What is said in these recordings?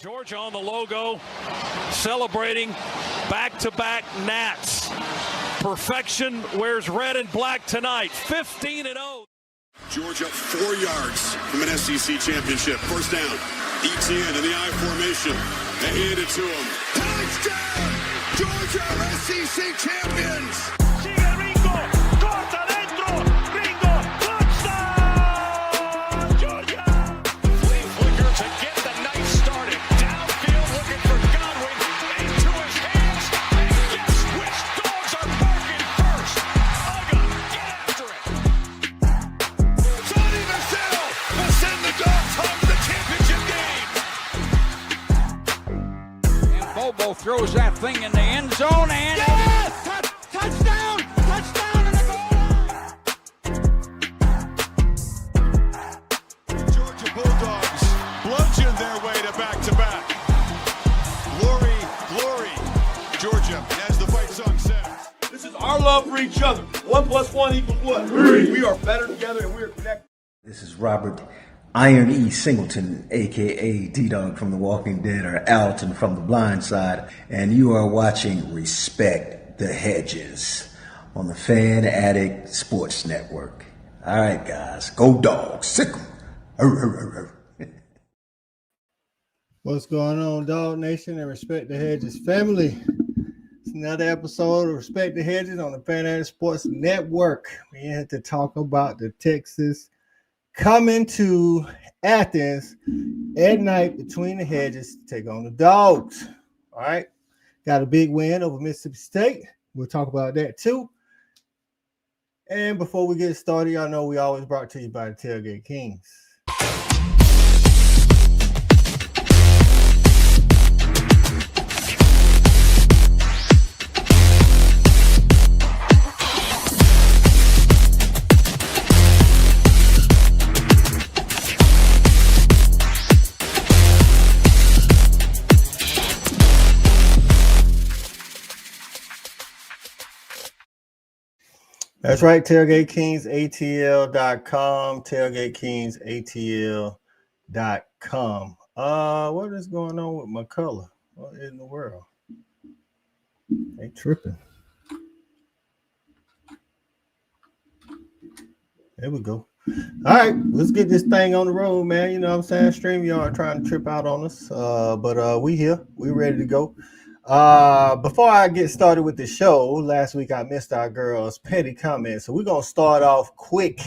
Georgia on the logo, celebrating back-to-back Nats. Perfection wears red and black tonight, 15-0. Georgia 4 yards from an SEC championship. First down, ETN in the I formation. They hand it to him. Touchdown! Georgia SEC champions! Sigue Ringo, corta dentro, Ringo, touchdown! Georgia! Flea flicker to get the night started. Downfield looking for Godwin, into his hands, and guess which dogs are barking first? Uga, get after it! Sonny Vasil will send the Dogs home to the championship game! And Bobo throws that thing in the end zone, and yes! Touchdown! Touchdown in the goal line! Georgia Bulldogs bludgeon their way to back-to-back. Glory, glory, Georgia, as the fight song says. This is our love for each other. 1 + 1 = what? 3. We are better together and we are connected. This is Robert Iron E. Singleton, a.k.a. D-Dog from The Walking Dead, or Alton from The Blind Side, and you are watching Respect the Hedges on the Fan Addict Sports Network. All right, guys, go Dogs, sick 'em. What's going on, Dog Nation and Respect the Hedges family? It's another episode of Respect the Hedges on the Fan Addict Sports Network. We had to talk about the Texas coming to Athens at night between the Hedges to take on the Dogs. All right. Got a big win over Mississippi State. We'll talk about that too. And before we get started, y'all know we always brought to you by the Tailgate Kings. That's right, TailgateKingsATL.com, TailgateKingsATL.com. What is going on with my color? What in the world? They tripping. There we go. All right, let's get this thing on the road, man. You know what I'm saying? StreamYard trying to trip out on us. But we here. We ready to go. Before I get started with the show, last week I missed our girls' petty comments. So we're going to start off quick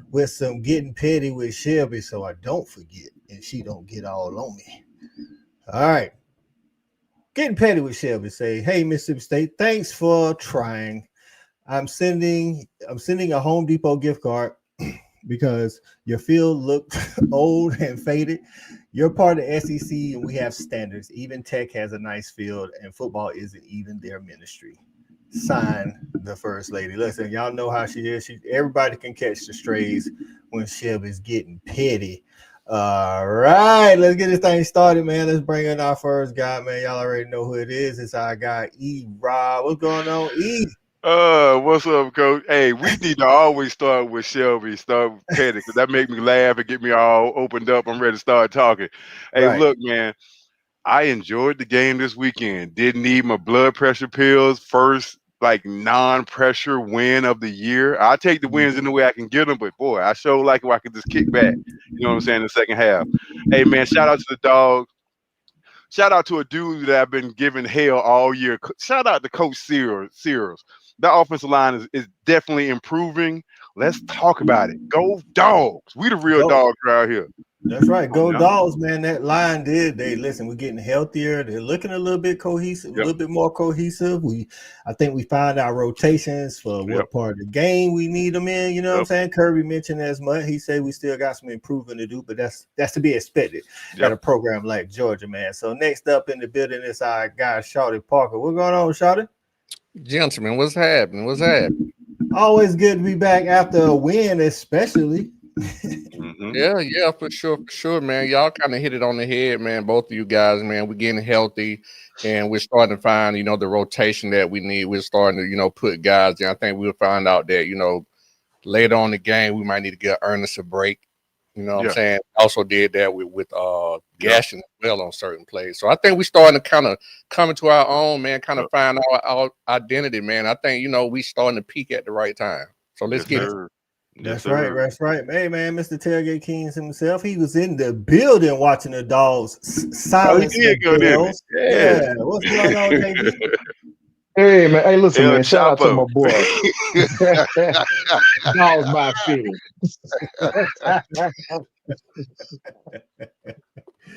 with some getting petty with Shelby so I don't forget and she don't get all on me. All right. Getting petty with Shelby. Say, hey, Mississippi State, thanks for trying. I'm sending a Home Depot gift card because your field looked old and faded. You're part of the SEC, and we have standards. Even Tech has a nice field, and football isn't even their ministry. Sign the First Lady. Listen, y'all know how she is. Everybody can catch the strays when Shelby's getting petty. All right, let's get this thing started, man. Let's bring in our first guy, man. Y'all already know who it is. It's our guy, E-Rob. What's going on, E? What's up, Coach? Hey, we need to always start with Shelby, start with petty, because that make me laugh and get me all opened up. I'm ready to start talking. Hey, right. Look, man, I enjoyed the game this weekend. Didn't need my blood pressure pills. First, non-pressure win of the year. I take the wins in the way I can get them, but boy, I sure like it where I can just kick back. You know what I'm saying? In the second half. Hey, man, shout out to the Dogs. Shout out to a dude that I've been giving hell all year. Shout out to Coach Sears. That offensive line is definitely improving. Let's talk about it. Go Dogs. We the real dogs right here. That's right. Go Dogs, man. That line we're getting healthier. They're looking a little bit cohesive, a little bit more cohesive. I think we found our rotations for what part of the game we need them in. You know what I'm saying? Kirby mentioned as much. He said we still got some improving to do, but that's to be expected at a program like Georgia, man. So next up in the building is our guy, Shawty Parker. What's going on, Shawty? Gentlemen, what's happening? Always good to be back after a win, especially. Mm-hmm. Yeah, for sure, man. Y'all kind of hit it on the head, man. Both of you guys, man. We're getting healthy, and we're starting to find, the rotation that we need. We're starting to, put guys in. I think we'll find out that, later on in the game, we might need to get Ernest a break. You know what I'm saying? Also did that with Gashing as well on certain plays. So I think we starting to kind of come into our own, man, kind of find our identity, man. I think, you know, we starting to peak at the right time. So let's get it. That's right. That's right. Hey, man, Mr. Tailgate Kings himself, he was in the building watching the Dogs silence the Bills. Yeah. What's going on, KB? Hey, man. Hey, listen, man. Shout out to my boy. Dawgs by City.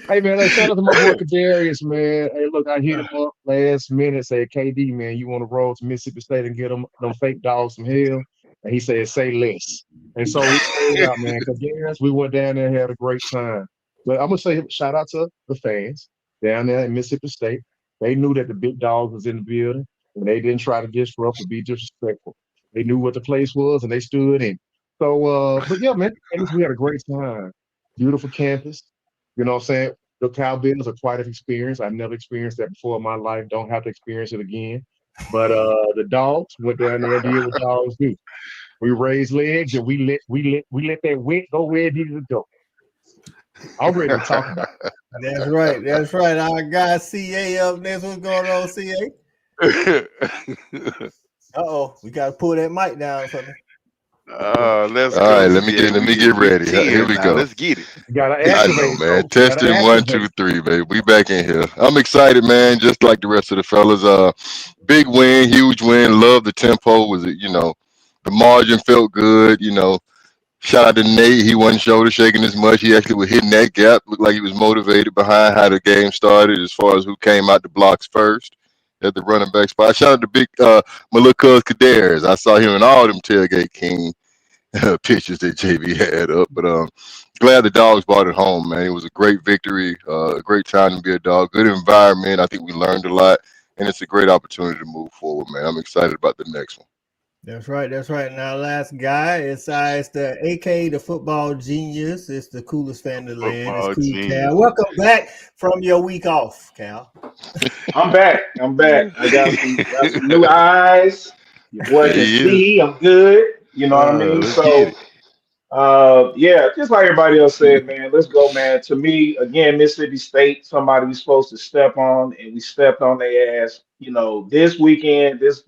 Hey, man. Hey, shout out to my boy Kadarius, man. Hey, look, I hit him up last minute, said, KD, man, you want to roll to Mississippi State and get them fake dogs some hell? And he said, say less. And so we stayed out, man. Kadarius, we went down there and had a great time. But I'm going to say shout out to the fans down there in Mississippi State. They knew that the big dog was in the building. And they didn't try to disrupt or be disrespectful. They knew what the place was and they stood in. So, but yeah, man, we had a great time. Beautiful campus. You know what I'm saying? The Cowbills are quite an experience. I've never experienced that before in my life. Don't have to experience it again. But the Dogs went down there and did what dogs do. We raised legs and we let that wet go where it needed to go. I'm ready to talk about it. That's right. That's right. Our guy CA up next. What's going on, CA? We gotta pull that mic down for me. Let's go. All right, let me get ready. Here we go. Let's get it. You gotta I know, man. Testing 1, 2, 3, baby. We back in here. I'm excited, man. Just like the rest of the fellas. Big win, huge win. Love the tempo. Was it? You know, the margin felt good. You know, shout out to Nate. He wasn't shoulder shaking as much. He actually was hitting that gap. Looked like he was motivated behind how the game started as far as who came out the blocks first at the running back spot. Shout out to big my little cuz Kadarius. I saw him in all them Tailgate King pictures that JB had up. But glad the Dogs brought it home, man. It was a great victory, a great time to be a Dog. Good environment. I think we learned a lot, and it's a great opportunity to move forward, man. I'm excited about the next one. That's right. That's right. Now, last guy, it's the AK, the football genius. It's the coolest fan in the land. It's cool, Cal. Welcome back from your week off, Cal. I'm back. I got some new eyes. Your boy can see. I'm good. You know what I mean? So, just like everybody else said, man, let's go, man. To me, again, Mississippi State, somebody we're supposed to step on, and we stepped on their ass. You know, this weekend, this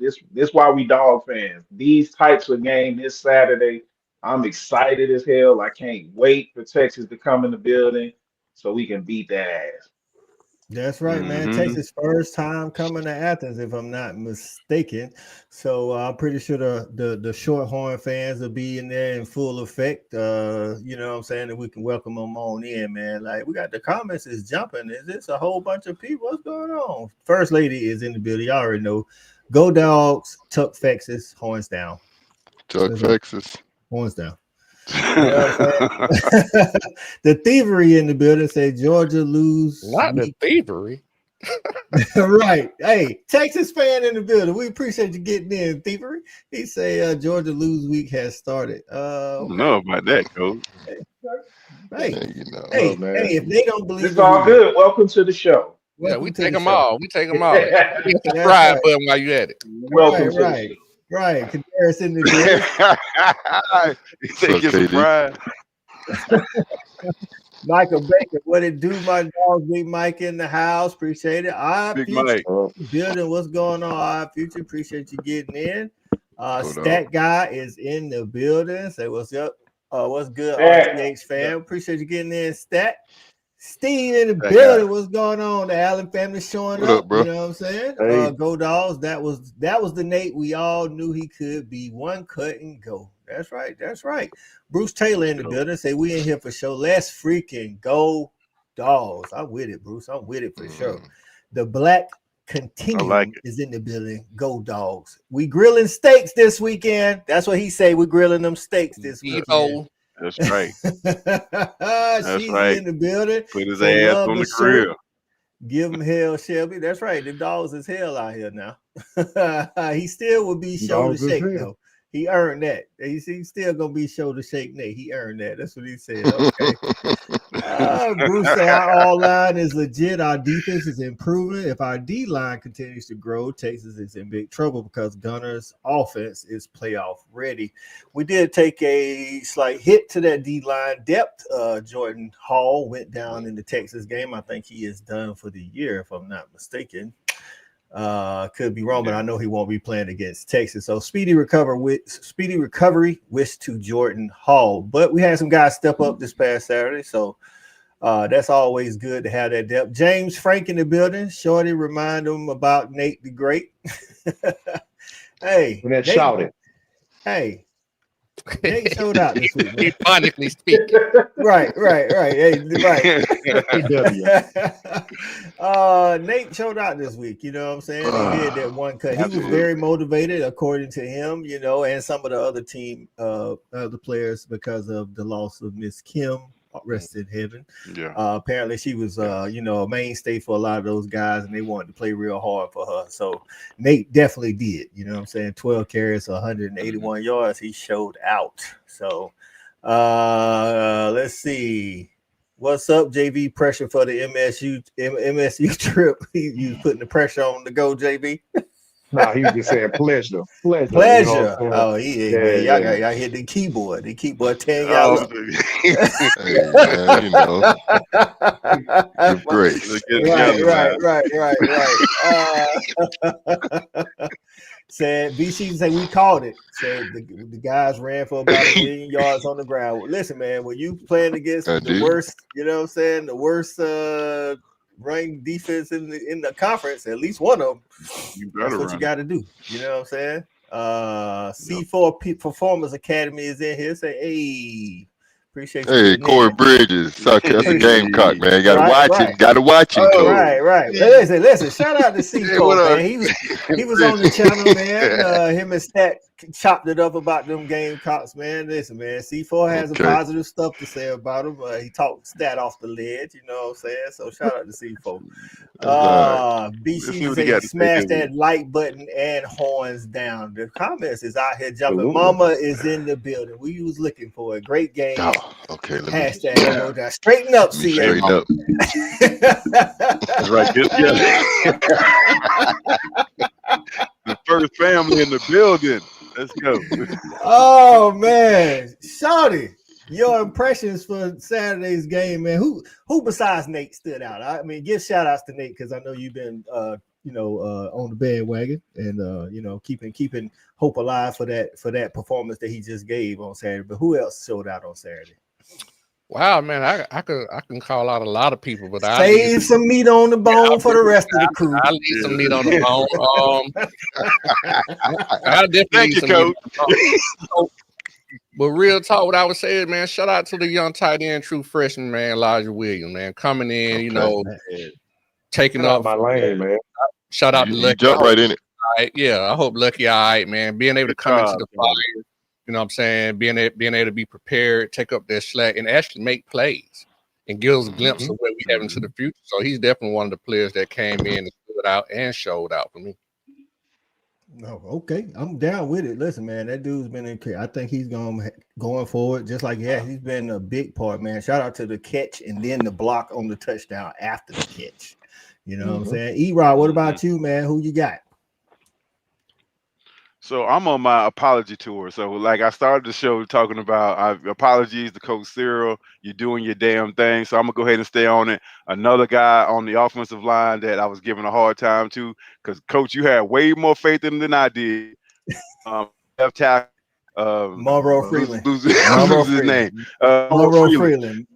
why we Dog fans. These types of games this Saturday, I'm excited as hell. I can't wait for Texas to come in the building so we can beat their ass. That's right, man. Texas first time coming to Athens, if I'm not mistaken. So I'm pretty sure the Shorthorn fans will be in there in full effect. You know what I'm saying? And we can welcome them on in, man. Like, we got the comments is jumping. Is this a whole bunch of people? What's going on? First lady is in the building. You already know. Go Dogs, Tuck Texas, horns down. Tuck Texas. Horns down. You know the thievery in the building say Georgia lose. Not the thievery. Right. Hey, Texas fan in the building. We appreciate you getting in, thievery. He say Georgia lose week has started. I don't know about that, Coach. Hey, if they don't believe it's all good. Welcome to the show. Yeah, we take them all. We take them all. Hit the subscribe button while you at it. Welcome to the show. Right, comparison to this. You take your surprise. Michael Baker, what it do, my dog? Big Mike in the house. Appreciate it. Big Mike. Building, what's going on? Our future. Appreciate you getting in. Stat guy is in the building. Say what's up. What's good, RTH fan? Appreciate you getting in, Stat. Steve in the building. What's going on? The Allen family showing up. Bro? You know what I'm saying? Hey. Go Dogs. That was the Nate we all knew he could be. One cut and go. That's right. That's right. Bruce Taylor in the building. Say we in here for sure. Let's freaking go Dogs. I'm with it, Bruce. I'm with it for sure. The Black Continuum is in the building. Go Dogs. We grilling steaks this weekend. That's what he say. We grilling them steaks this weekend. That's right. She's in the building. Put his ass on the grill. Give him hell, Shelby. That's right. The Dogs is hell out here now. He still will be shoulder shake though. He earned that. He's still gonna be shoulder shake Nate. He earned that. That's what he said. Okay. Bruce said our all line is legit. Our defense is improving. If our D line continues to grow, Texas is in big trouble because Gunner's offense is playoff ready. We did take a slight hit to that D line depth. Jordan Hall went down in the Texas game. I think he is done for the year, if I'm not mistaken. Could be wrong, but I know he won't be playing against Texas. So speedy recovery wish to Jordan Hall. But we had some guys step up this past Saturday, so that's always good to have that depth. James Frank in the building. Shorty, remind him about Nate the Great. Hey, And that shouted. Hey, Nate showed out this week. Ironically speaking. Right. Hey, right. Nate showed out this week. You know what I'm saying? He did that one cut. He was very motivated, according to him, you know, and some of the other team, other players, because of the loss of Miss Kim, rest in heaven. Yeah. Apparently she was, you know, a mainstay for a lot of those guys, and they wanted to play real hard for her. So Nate definitely did. You know what I'm saying? 12 carries, 181 yards. He showed out. So let's see. What's up, JV? Pressure for the MSU trip. You was putting the pressure on to go, JV. Nah, he was just saying pleasure. You know, oh, y'all hit the keyboard. The keyboard tearing y'all up. Hey, man, you know, give grace. Right. Said BC said we called it. Said the guys ran for about 1 million yards on the ground. Listen, man, when you playing against the worst, you know what I'm saying, the worst ranked defense in the conference, at least one of them, that's what you got to do. You know what I'm saying? C4 Performance Academy is in here. Say, hey, appreciate you. Hey, Corey Bridges, that's a Gamecock, man. You gotta watch it. Gotta watch it. Oh, right. Listen. Shout out to C4, man. He was on the channel, man. Him and Stat chopped it up about them Gamecocks, man. Listen, man. C4 has some positive stuff to say about him. He talked Stat off the ledge, you know what I'm saying? So shout out to C4. BC said smash that like button and horns down. The comments is out here jumping. Ooh. Mama is in the building. We was looking for a great game. Oh, okay. Hashtag go down. Straighten up, CA. Straighten up. That's right. The first family in the building. Let's go. Oh man, Shawty, your impressions for Saturday's game, man. Who besides Nate stood out? I mean, give shout outs to Nate because I know you've been on the bandwagon and keeping hope alive for that performance that he just gave on Saturday. But who else showed out on Saturday? Wow, man, I can call out a lot of people, but save some meat on the bone for the rest of the crew. I'll leave some meat on the bone. I definitely need some meat. But real talk, what I would say is, man, shout out to the young tight end, true freshman, man, Elijah Williams, man, coming in, taking off my lane, man. Shout out to Lucky. Jump right in it. Right, yeah, I hope Lucky all right, man. Being able to come into the fire. You know what I'm saying? Being able to be prepared, take up that slack, and actually make plays and give us a glimpse of what we have into the future. So he's definitely one of the players that came in and stood out and showed out for me. No, okay. I'm down with it. Listen, man, that dude's been in. I think he's going forward, just like he's been a big part, man. Shout out to the catch and then the block on the touchdown after the catch. You know what I'm saying? E-Rod, what about you, man? Who you got? So I'm on my apology tour. So like I started the show talking about apologies to Coach Cyril. You're doing your damn thing. So I'm gonna go ahead and stay on it. Another guy on the offensive line that I was giving a hard time to, because Coach, you had way more faith in him than I did. Left tackle. Monroe Freeland. Lose his name. Monroe Freeland.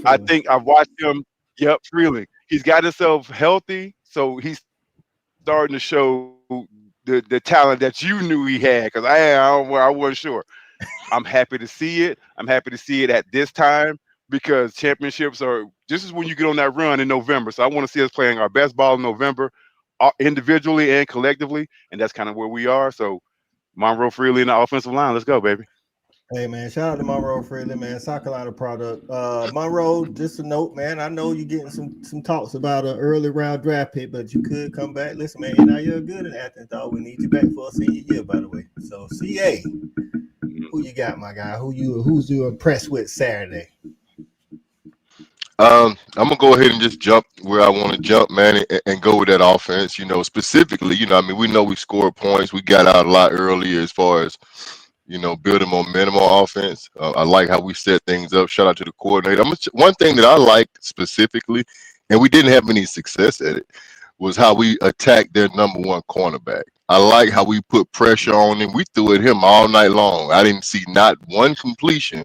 I think I've watched him. Yep, Freeland. He's got himself healthy, so he's starting to show the talent that you knew he had, because I wasn't sure. I'm happy to see it. I'm happy to see it at this time, because championships this is when you get on that run in November. So I want to see us playing our best ball in November, individually and collectively, and that's kind of where we are. So Monroe Freeland in the offensive line. Let's go, baby. Hey, man, shout out to Monroe Freeland, man. South Carolina product. Monroe, just a note, man. I know you're getting some talks about an early round draft pick, but you could come back. Listen, man, now you're good in Athens, dog. We need you back for a senior year, by the way. So, CA, who you got, my guy? Who's you impressed with Saturday? I'm gonna go ahead and just jump where I want to jump, man, and go with that offense. Specifically, I mean, we know we scored points. We got out a lot earlier as far as building momentum on offense. I like how we set things up. Shout out to the coordinator. One thing that I like specifically, and we didn't have any success at it, was how we attacked their number one cornerback. I like how we put pressure on him. We threw at him all night long. I didn't see not one completion.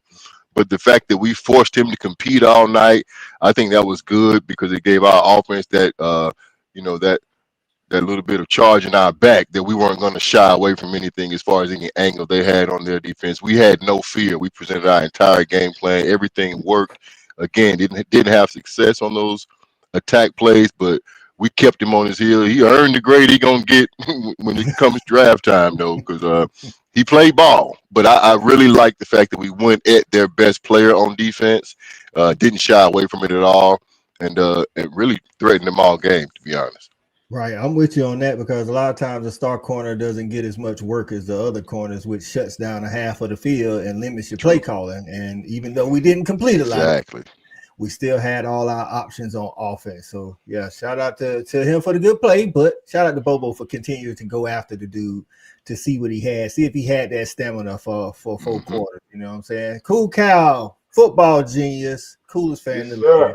But the fact that we forced him to compete all night, I think that was good because it gave our offense that, that little bit of charge in our back that we weren't going to shy away from anything as far as any angle they had on their defense. We had no fear. We presented our entire game plan. Everything worked. Again, didn't have success on those attack plays, but we kept him on his heel. He earned the grade he gonna get when it comes draft time, though, because he played ball. But I really like the fact that we went at their best player on defense, didn't shy away from it at all, and really threatened them all game, to be honest. Right, I'm with you on that because a lot of times the star corner doesn't get as much work as the other corners, which shuts down a half of the field and limits your play calling. And even though we didn't complete a lot, we still had all our options on offense. So yeah, shout out to him for the good play, but shout out to Bobo for continuing to go after the dude to see what he had, see if he had that stamina for 4 quarters. You know what I'm saying? Cool Cal, football genius, coolest fan in the league.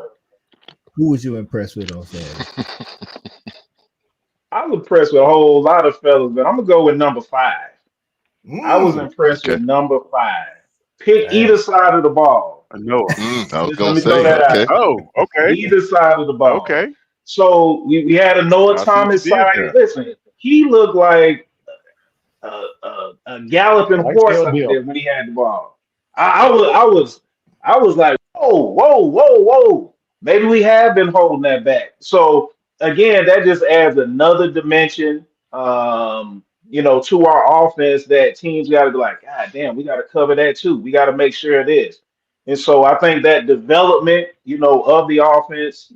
Who was you impressed with on Saturday? I was impressed with a whole lot of fellas, but I'm gonna go with number 5. I was impressed with number 5. Pick either side of the ball. I know. I was Let gonna me throw say, that okay. out. Oh, okay. Either side of the ball. Okay. So we had a Noah I see what Thomas you did side. there. Listen, he looked like a galloping horse out there when he had the ball. I was like, whoa. Maybe we have been holding that back. So again, that just adds another dimension, to our offense that teams got to be like, God damn, we got to cover that too. We got to make sure it is. And so I think that development, of the offense,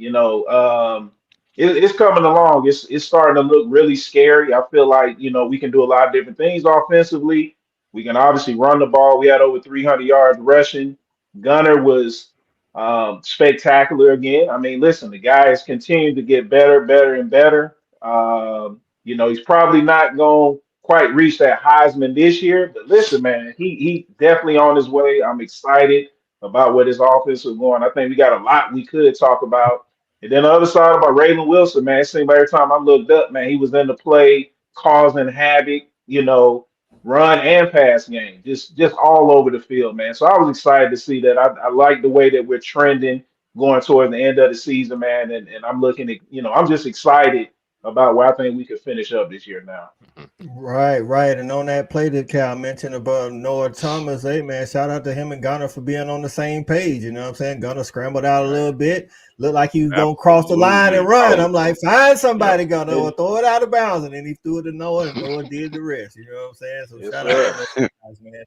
it's coming along. It's starting to look really scary. I feel like, we can do a lot of different things offensively. We can obviously run the ball. We had over 300 yards rushing. Gunner was spectacular again. I mean, listen, the guy has continued to get better and better. He's probably not going to quite reach that Heisman this year, but listen, man, he definitely on his way. I'm excited about what his offense is going. I think we got a lot we could talk about. And then the other side about Raylan Wilson, man, it seemed every time I looked up, man, he was in the play, causing havoc, run and pass game, just all over the field, man. So I was excited to see that. I like the way that we're trending going toward the end of the season, man. And I'm looking at, I'm just excited about where I think we could finish up this year now. Right. And on that play that Cal mentioned about Noah Thomas, hey man, shout out to him and Gunner for being on the same page. You know what I'm saying? Gunner scrambled out a little bit, looked like he was gonna cross the line and run. I'm like, find somebody, Gunner, or throw it out of bounds. And then he threw it to Noah, and Noah did the rest. You know what I'm saying? So shout out to those guys, man.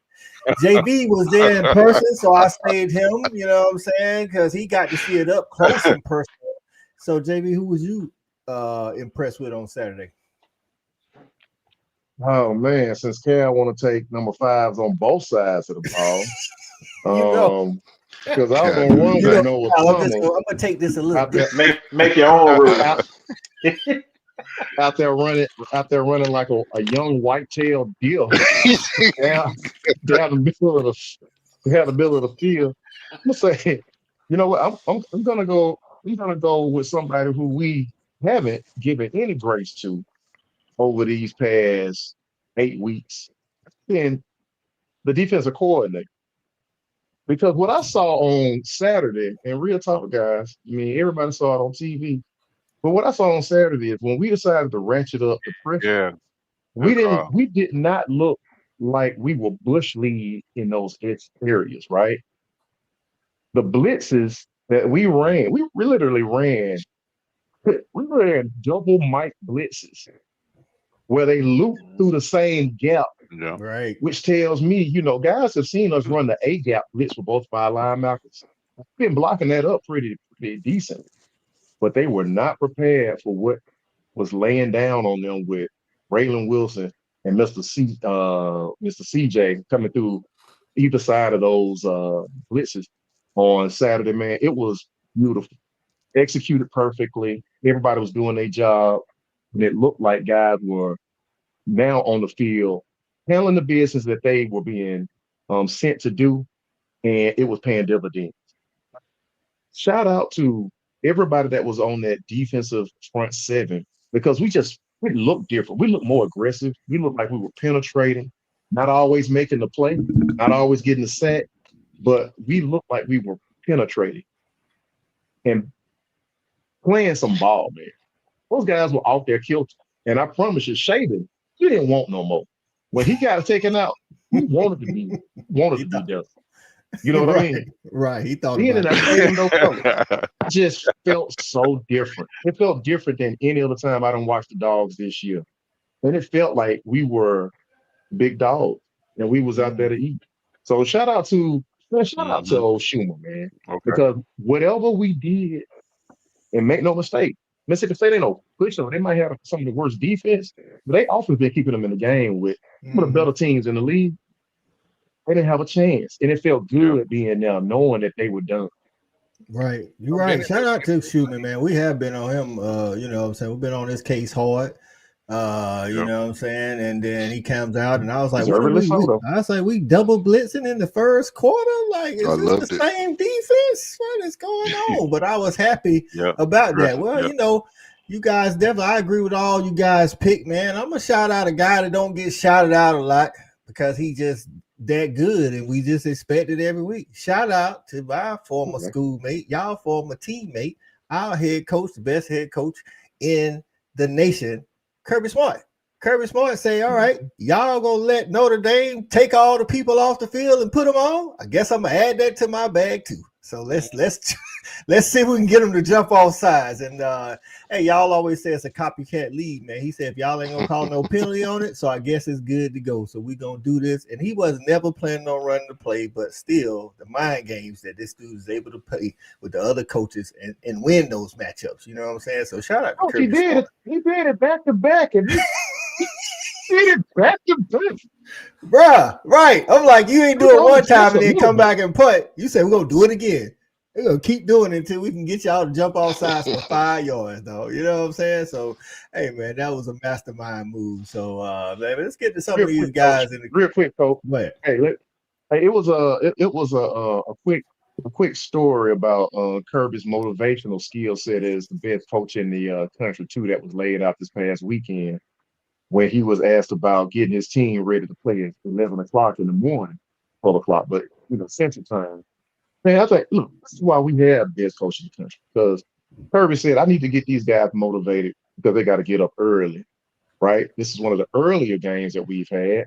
JB was there in person, so I stayed him, you know what I'm saying? Because he got to see it up close in person. So JB, who was you impressed with on Saturday? Oh man, since Cal want to take number 5s on both sides of the ball, because I was gonna run with Noah Thomas. I'm gonna take this a little bit. Make your own rules. Out there running like a young white-tailed deer down the middle of the field. I'm gonna say, you know what? I'm gonna go. I'm gonna go with somebody who we haven't given any grace to over these past 8 weeks, and the defensive coordinator. Because what I saw on Saturday, and real talk, guys, I mean, everybody saw it on TV, but what I saw on Saturday is when we decided to ratchet up the pressure, we did not look like we were bush league in those areas, right? The blitzes that we ran, we literally ran double mic blitzes where they loop through the same gap, right? Which tells me, guys have seen us run the A gap blitz with both of our linebackers. We've been blocking that up pretty decent, but they were not prepared for what was laying down on them with Raylan Wilson and Mr. CJ coming through either side of those blitzes on Saturday, man. It was beautiful, executed perfectly. Everybody was doing their job, and it looked like guys were now on the field handling the business that they were being sent to do, and it was paying dividends. Shout out to everybody that was on that defensive front seven because we looked different. We looked more aggressive. We looked like we were penetrating, not always making the play, not always getting the sack, but we looked like we were penetrating and playing some ball, man. Those guys were out there killed. And I promise you, Shaden, he didn't want no more. When he got taken out, he wanted to be done. You know what I mean? Right. He thought being in about that stadium, no color, just felt so different. It felt different than any other time I done watched the Dogs this year. And it felt like we were big dogs and we was out there to eat. So shout out to old Schumer, man. Okay. Because whatever we did, and make no mistake, Mississippi State ain't no pushover. They might have some of the worst defense, but they often been keeping them in the game with some of the better teams in the league. They didn't have a chance. And it felt good being there, knowing that they were done. Right. You're right. Shout out to Schumann, man. We have been on him, you know what I'm saying? We've been on this case hard. You know what I'm saying? And then he comes out and I was like, we double blitzing in the first quarter? Like, is this the same defense? What is going on? But I was happy about that. Well, you know, you guys definitely, I agree with all you guys pick, man. I'm gonna shout out a guy that don't get shouted out a lot because he just that good and we just expect it every week. Shout out to my former schoolmate, y'all former teammate, our head coach, the best head coach in the nation, Kirby Smart. Kirby Smart say, all right, y'all gonna let Notre Dame take all the people off the field and put them on? I guess I'm gonna add that to my bag too. So let's see if we can get them to jump off sides. And hey, y'all always say it's a copycat league, man. He said if y'all ain't gonna call no penalty on it, so I guess it's good to go. So we gonna do this. And he was never planning on running the play, but still the mind games that this dude is able to play with the other coaches and win those matchups. You know what I'm saying? So shout out to Kirby Smart. He did it back to back, and he did it back to back. Bruh, right. I'm like, you ain't doing one time and then come back and punt. You say we're gonna do it again. We're gonna keep doing it until we can get y'all to jump off sides for 5 yards, though. You know what I'm saying? So, hey man, that was a mastermind move. So man, let's get to some of these guys in the real quick, Coach. Hey, it was a quick story about Kirby's motivational skill set as the best coach in the country too. That was laid out this past weekend, when he was asked about getting his team ready to play at 11 o'clock in the morning, 12 o'clock, but Central Time. Man, I think, look, this is why we have the best coach in the country. Because Kirby said, I need to get these guys motivated because they got to get up early, right? This is one of the earlier games that we've had.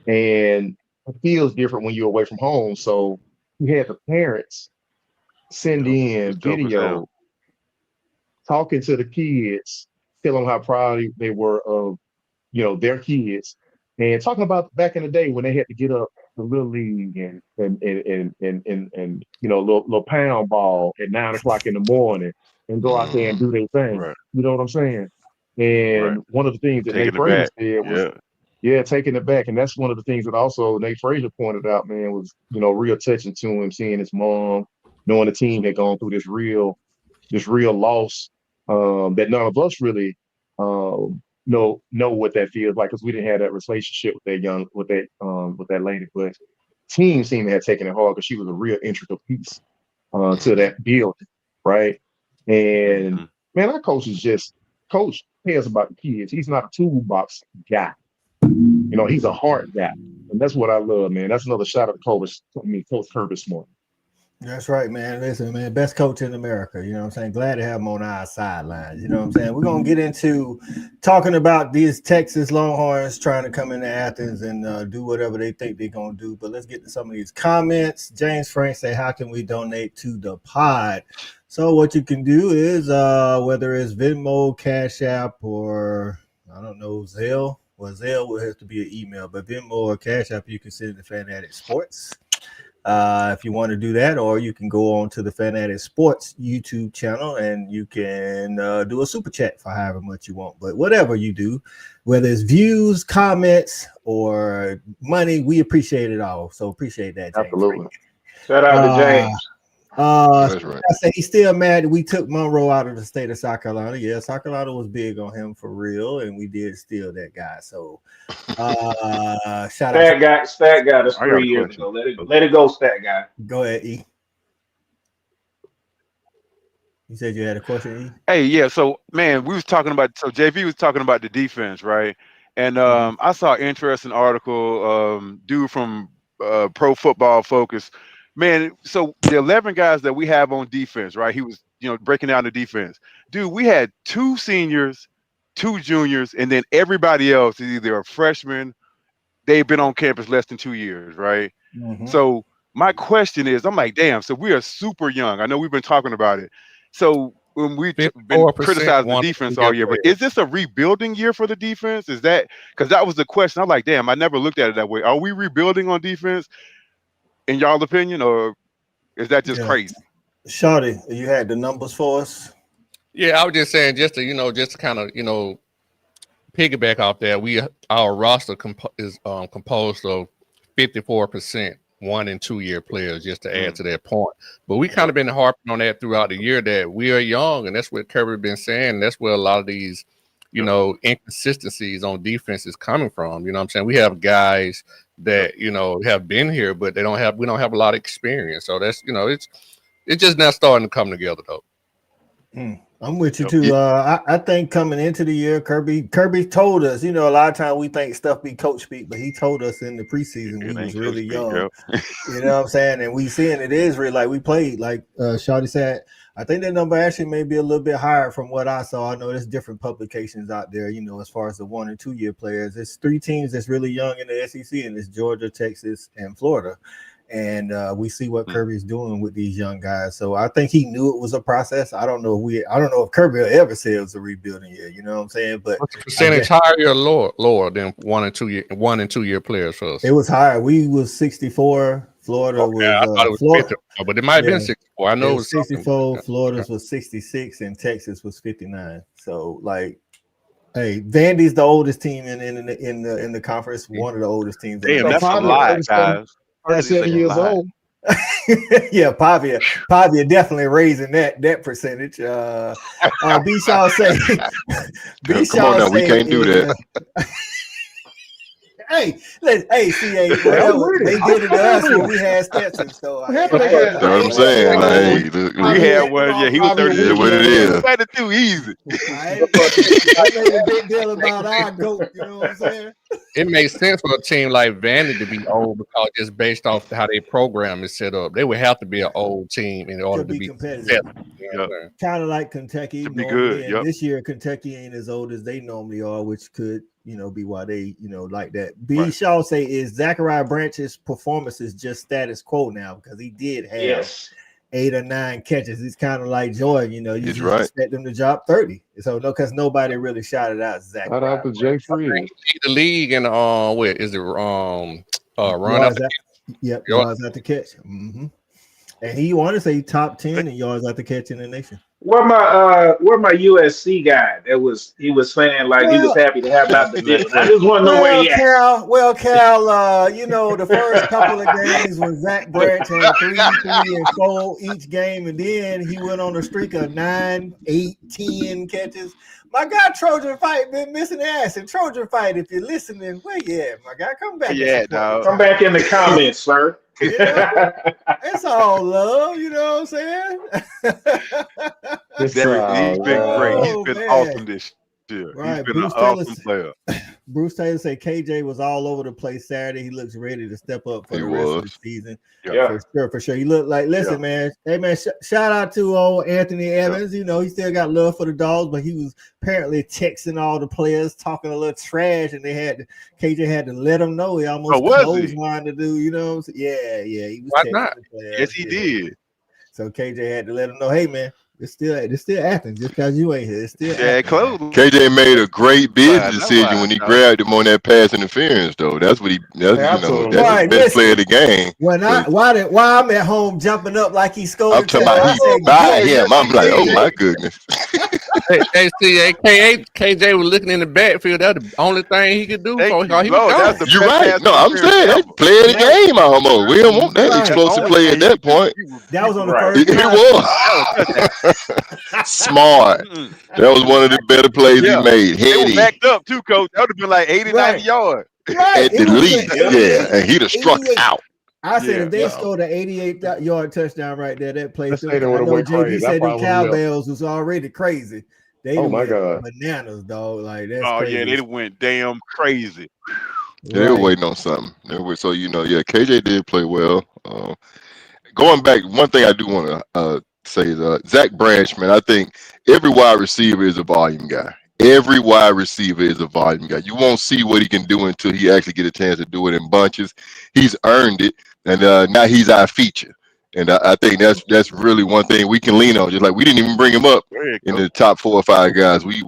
And it feels different when you're away from home. So we had the parents send in video talking to the kids, telling them how proud they were of their kids, and talking about back in the day when they had to get up the little league and little pound ball at 9 o'clock in the morning and go out there and do their thing. Right. You know what I'm saying? And one of the things that Nate Frazier said was, taking it back. And that's one of the things that also Nate Frazier pointed out, man, was real touching to him, seeing his mom, knowing the team had gone through this real loss that none of us really know what that feels like, because we didn't have that relationship with that lady, but team seemed to have taken it hard because she was a real integral piece to that building, right? And man, our coach cares about the kids. He's not a toolbox guy, he's a heart guy, and that's what I love, man. That's another shout out to Coach Kirby Smart. That's right, man. Listen, man, best coach in America. You know what I'm saying? Glad to have him on our sidelines. You know what I'm saying? We're going to get into talking about these Texas Longhorns trying to come into Athens and do whatever they think they're going to do. But let's get to some of these comments. James Frank say, how can we donate to the pod? So what you can do is whether it's Venmo, Cash App, or I don't know, Zelle. Well, Zelle will have to be an email, but Venmo or Cash App, you can send it to Fanatic Sports. If you want to do that, or you can go on to the Fanatic Sports YouTube channel and you can do a super chat for however much you want. But whatever you do, whether it's views, comments, or money, we appreciate it all. So appreciate that, James. Absolutely. Shout out to James. That's right. I say he's still mad that we took Monroe out of the state of South Carolina. Yeah, South Carolina was big on him for real, and we did steal that guy. So shout out. Stat guy, that's 3 years ago. Let it go, stat guy. Go ahead, E. You said you had a question, E? Hey, yeah. So, man, JV was talking about the defense, right? And I saw an interesting article, dude from Pro Football Focus. Man, so the 11 guys that we have on defense, right? He was, breaking down the defense. Dude, we had 2 seniors, 2 juniors, and then everybody else is either a freshman. They've been on campus less than 2 years, right? Mm-hmm. So my question is, I'm like, damn, so we are super young. I know we've been talking about it. So when we've been criticizing the defense all year, but is this a rebuilding year for the defense? Is that because that was the question? I'm like, damn, I never looked at it that way. Are we rebuilding on defense, in y'all opinion, or is that just crazy? Shawty, you had the numbers for us. Yeah, I was just saying, just to kind of piggyback off that, our roster is composed of 54% 1- and 2-year players, just to add to that point. But we kind of been harping on that throughout the year that we are young, and that's what Kirby been saying. That's where a lot of these, inconsistencies on defense is coming from. You know what I'm saying? We have guys that, have been here, but we don't have a lot of experience. So that's, it's just not starting to come together though. I'm with you too. I think coming into the year, Kirby told us, a lot of times we think stuff be coach speak, but he told us in the preseason we was really young. You know what I'm saying? And we seeing it is really like we played, like Shawty said. I think that number actually may be a little bit higher from what I saw. I know there's different publications out there, as far as the 1- and 2-year players. There's 3 teams that's really young in the SEC, and it's Georgia, Texas, and Florida. And we see what Kirby's doing with these young guys. So I think he knew it was a process. I don't know if Kirby will ever say it was a rebuilding year. You know what I'm saying? But what's the percentage higher or lower than 1- and 2-year players for us? It was higher. We was 64. Florida was. I thought it was Florida, 50, but it might have been 64. I know it was 64. Florida's was 66, and Texas was 59. So hey, Vandy's the oldest team in the conference. One of the oldest teams. Damn, that's a lot, guys. 37 years old. Yeah, Pavia definitely raising that percentage. B. Shaw say, come on now, we can't do that. Hey, CA, they did it to us when we had Stetson. So that's what I'm saying. We had one. Yeah, he was 30. Yeah, what it is. Had to do easy. I made a big deal about our goat. You know what I'm saying? It makes sense for a team like Vandy to be old because just based off how their program is set up, they would have to be an old team in order to be competitive. Kind of like Kentucky. To be good. This year, Kentucky ain't as old as they normally are, which could be why they like that. B. Shaw say is Zachariah Branch's performance is just status quo now because he did have 8 or 9 catches. It's kind of like Jordan, you just expect them to drop 30. So because nobody really shouted out Zachariah. Shout out to Jay Free. The league and where is it? Run yards yards after catch. Mm-hmm. And he wanted to say top 10 in yards after catch in the nation. Where my USC guy he was saying he was happy to have out the division. I just want to know where he at. Cal, the first couple of games when Zach Branch had 3, and 4 each game, and then he went on a streak of 9, 8, 10 catches. My guy Trojan Fight been missing ass. And Trojan Fight, if you're listening, where you at, my guy? Come back. Yeah, dog. Come back in the comments, sir. It's all love, you know what I'm saying? He's been great. He's been awesome this year. Right. He's been an awesome player. Bruce Taylor said KJ was all over the place Saturday. He looks ready to step up for the rest of the season. Yeah. For sure. He looked like, listen, man. Hey, man, shout out to old Anthony Evans. He still got love for the Dogs, but he was apparently texting all the players, talking a little trash, and KJ had to let him know. He almost wanted to do, you know what I'm saying? Yeah. He was Why not? The players. Yes, he did. So KJ had to let him know, hey, man, It's still Athens. Just because you ain't here, it's still close. KJ made a great business decision when he grabbed him on that pass interference, though. That's what that's the best play of the game. When why I'm at home jumping up like he scored. I'm talking about he by him. I'm like, oh my goodness. KJ was looking in the backfield. That's the only thing he could do. You're right. No, I'm saying that's play of the game almost. We don't want that explosive play at that point. That was on the first. It was smart. That was one of the better plays he made. He was backed up too, coach. That would have been like 80, 90 yards. Right. At the least, and he'd have struck out. I said if they scored an 88-yard touchdown right there, that play. I know JD said the cowbells was already crazy. They God, bananas, dog. Like that's crazy. Yeah, they went damn crazy. They were waiting on something. So KJ did play well. Going back, one thing I do want to say is Zach Branch, man. I think every wide receiver is a volume guy. Every wide receiver is a volume guy. You won't see what he can do until he actually get a chance to do it in bunches. He's earned it, and now he's our feature. And I think that's really one thing we can lean on. Just like we didn't even bring him up in the top 4 or 5 guys. We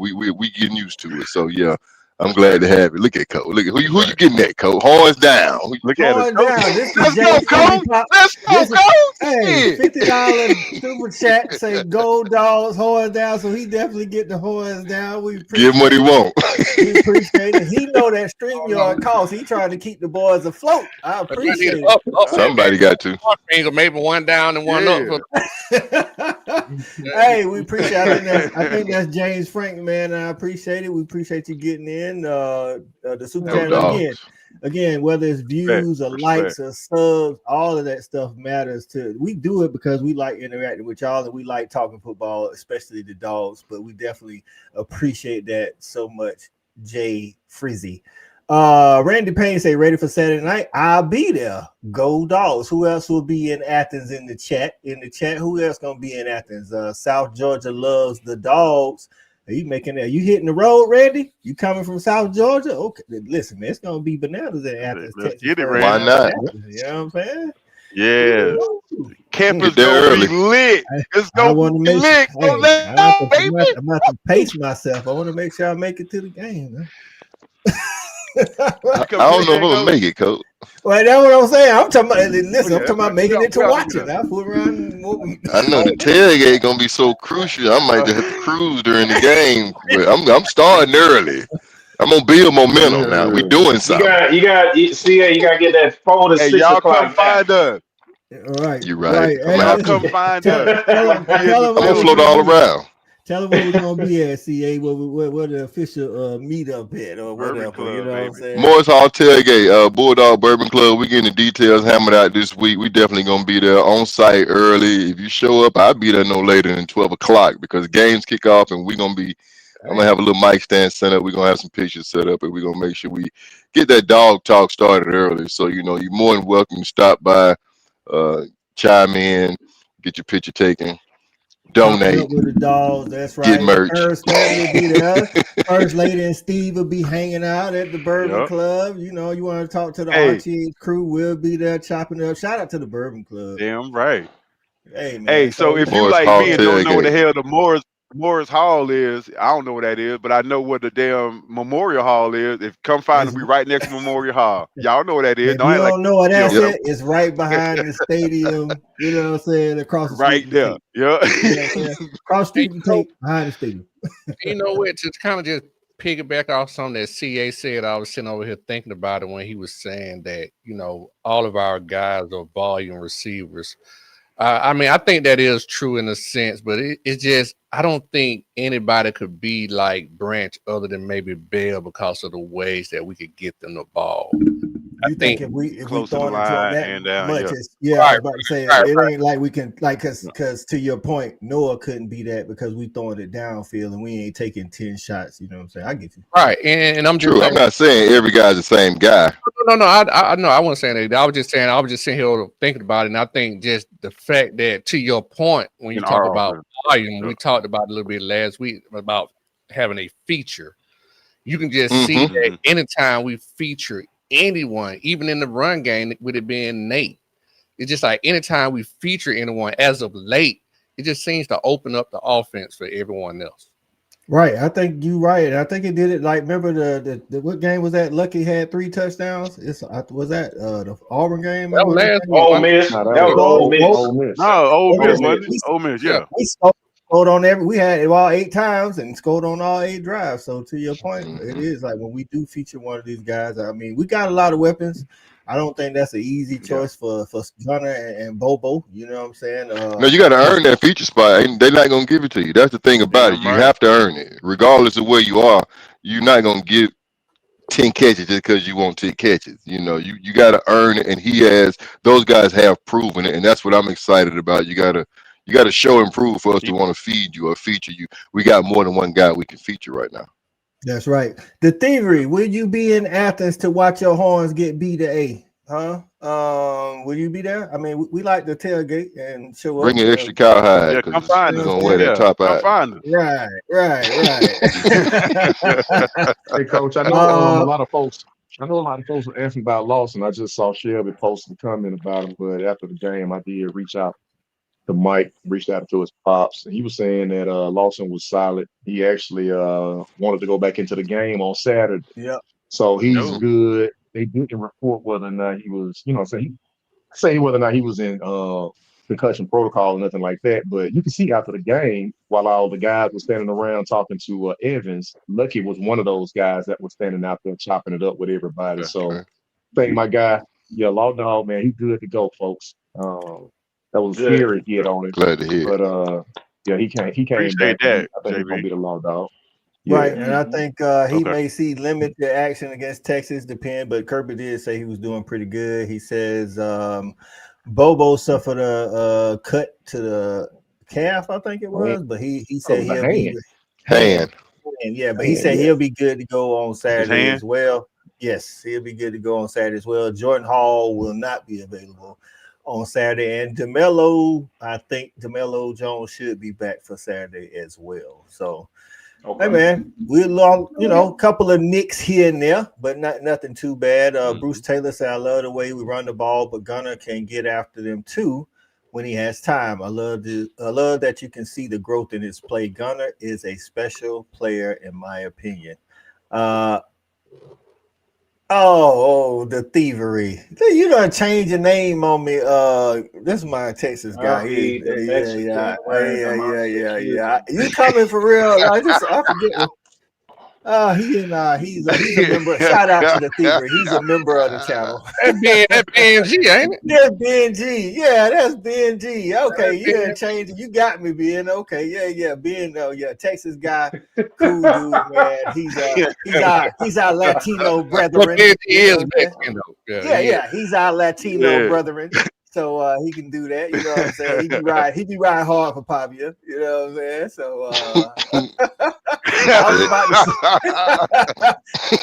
getting used to it. So yeah, I'm glad to have it. Look at Cole. Look at who you getting at, Cole. Horns down. Look at it. Let's go, Cole. Let's go, Cole. Hey, $50 super chat say go Dogs, horns down. So he definitely get the horns down. We give him what he want. We appreciate it. He know that StreamYard costs. He trying to keep the boys afloat. I appreciate it. Somebody got to. Maybe one down and one up. Hey, we appreciate it. I think that's James Frank, man. I appreciate it. We appreciate you getting in. The super chat again, whether it's views or likes or subs, all of that stuff matters too. We do it because we like interacting with y'all and we like talking football, especially the Dogs. But we definitely appreciate that so much, Jay Frizzy. Randy Payne say ready for Saturday night. I'll be there. Go Dogs. Who else will be in Athens in the chat? Who else gonna be in Athens? South Georgia loves the Dogs. Are you making that? You hitting the road, Randy? You coming from South Georgia? Okay, listen, man, it's gonna be bananas in Athens. Let's get it, Randy. Why not? You know what I'm saying? Yeah. Campus gonna be lit. It's gonna be lit. I'm about to pace myself. I want to make sure I make it to the game. Man. I don't know if I'm gonna make it, Coach. Well, that's what I'm saying. I'm talking about. Listen, I'm talking about making it to watch it. I put around. I know the tailgate gonna be so crucial. I might just have to cruise during the game. But I'm starting early. I'm gonna build momentum now. We doing something. You got get that 4 to 6 y'all o'clock. Come find us. All right, you're right. Y'all come find us. I'm gonna float all around. Tell them where we're gonna be at, CA. Where the official meetup at or whatever. Club, you know what I'm saying? Morris Hall tailgate, Bulldog Bourbon Club. We getting the details hammered out this week. We definitely gonna be there on site early. If you show up, I'll be there no later than 12 o'clock because games kick off and I'm gonna have a little mic stand set up. We're gonna have some pictures set up and we're gonna make sure we get that dog talk started early. So you're more than welcome to stop by, chime in, get your picture taken. Donate with the Dogs. That's right. Get merch. First lady will be there. First lady and Steve will be hanging out at the Bourbon Club. You want to talk to the RTA crew. We'll be there chopping up. Shout out to the Bourbon Club. Damn right. Hey, man. Hey, so if you like me and don't know what the hell the Morris Hall is, I don't know what that is, but I know what the damn Memorial Hall is. If come find us, we right next to Memorial Hall. Y'all know what that is. If you don't know what that's at, it's right behind the stadium. You know what I'm saying? Across the street. Right there. Yeah. Across the street behind the stadium. You know what? To kind of just piggyback off something that CA said, I was sitting over here thinking about it when he was saying that, all of our guys are volume receivers. I think that is true in a sense, but it's just I don't think anybody could be like Branch other than maybe Bell because of the ways that we could get them the ball. I think if we close to throw the it line that and down, much, yeah. I was about to say it ain't like we can because to your point, Noah couldn't be that because we throwing it downfield and we ain't taking 10 shots. You know what I'm saying? I get you. Right, and I'm just true. I'm not saying every guy's the same guy. No. I know I wasn't saying that. I was just sitting here thinking about it, and I think just the fact that to your point when you talk about volume, we talked about it a little bit last week about having a feature. You can just see that anytime we feature anyone, even in the run game, with it being Nate, it's just like anytime we feature anyone as of late, it just seems to open up the offense for everyone else. Right, I think you're right. I think it did it. Like, remember the what game was that? Lucky had 3 touchdowns. Was that the Auburn game? That last Ole Miss. No, That was Ole Miss. Ole Miss. No, Ole Miss, Miss. wasn't it? Ole Miss, yeah. We scored on every. We had it all 8 times and scored on all 8 drives. So to your point, it is like when we do feature one of these guys. I mean, we got a lot of weapons. I don't think that's an easy choice for Gunner and Bobo. You know what I'm saying? No, you got to earn that feature spot. They're not going to give it to you. That's the thing about it. You have to earn it. Regardless of where you are, you're not going to get 10 catches just because you want 10 catches. You know, you got to earn it, and those guys have proven it, and that's what I'm excited about. You got to show and prove for us to want to feed you or feature you. We got more than one guy we can feature right now. That's right. The thievery. Will you be in Athens to watch your Horns get B to A? Huh? Will you be there? I mean, we like to tailgate and show up. Bring an extra cowhide. Yeah, come find us. Gonna wear that top out. Come find us. Right. Hey, Coach, I know a lot of folks. I know a lot of folks were asking about Lawson. I just saw Shelby post a comment about him, but after the game, I did reach out to Mike, reached out to his pops, and he was saying that Lawson was solid. He actually wanted to go back into the game on Saturday. Yeah. So he's good. They didn't report whether or not he was, say whether or not he was in concussion protocol or nothing like that. But you can see after the game, while all the guys were standing around talking to Evans, Lucky was one of those guys that was standing out there chopping it up with everybody. So I think my guy, Law Dog, man, he's good to go, folks. That was scary hit on it. Glad to hear. But he came Appreciate back. that, I think he's gonna JB. be the Law Dog. Right, and I think he may see limited action against Texas, but Kirby did say he was doing pretty good. He says Bobo suffered a cut to the calf, I think it was, but he said he'll be hand. Yeah, but he said he'll be good to go on Saturday as well. Yes, he'll be good to go on Saturday as well. Jordan Hall will not be available on Saturday, and I think DeMelo Jones should be back for Saturday as well. So. Okay. Hey man, we're couple of nicks here and there, but nothing too bad. Bruce Taylor said, "I love the way we run the ball, but Gunner can get after them too when he has time. I love that you can see the growth in his play. Gunner is a special player, in my opinion." The thievery. You gonna change your name on me? This is my Texas guy. Yeah. You coming for real? I forget. He's a member. Shout out to the thievery. He's a member of the channel. That BNG, ain't it? That's BNG. Yeah, that's BNG. Okay, you didn't change it. You got me, Ben. Okay, yeah. Ben, Texas guy, cool dude, man. He's our Latino brethren. He is Mexican, though. Yeah. He's our Latino brethren. So he can do that, you know what I'm saying? He be riding hard for Pavia, you know what I'm saying? So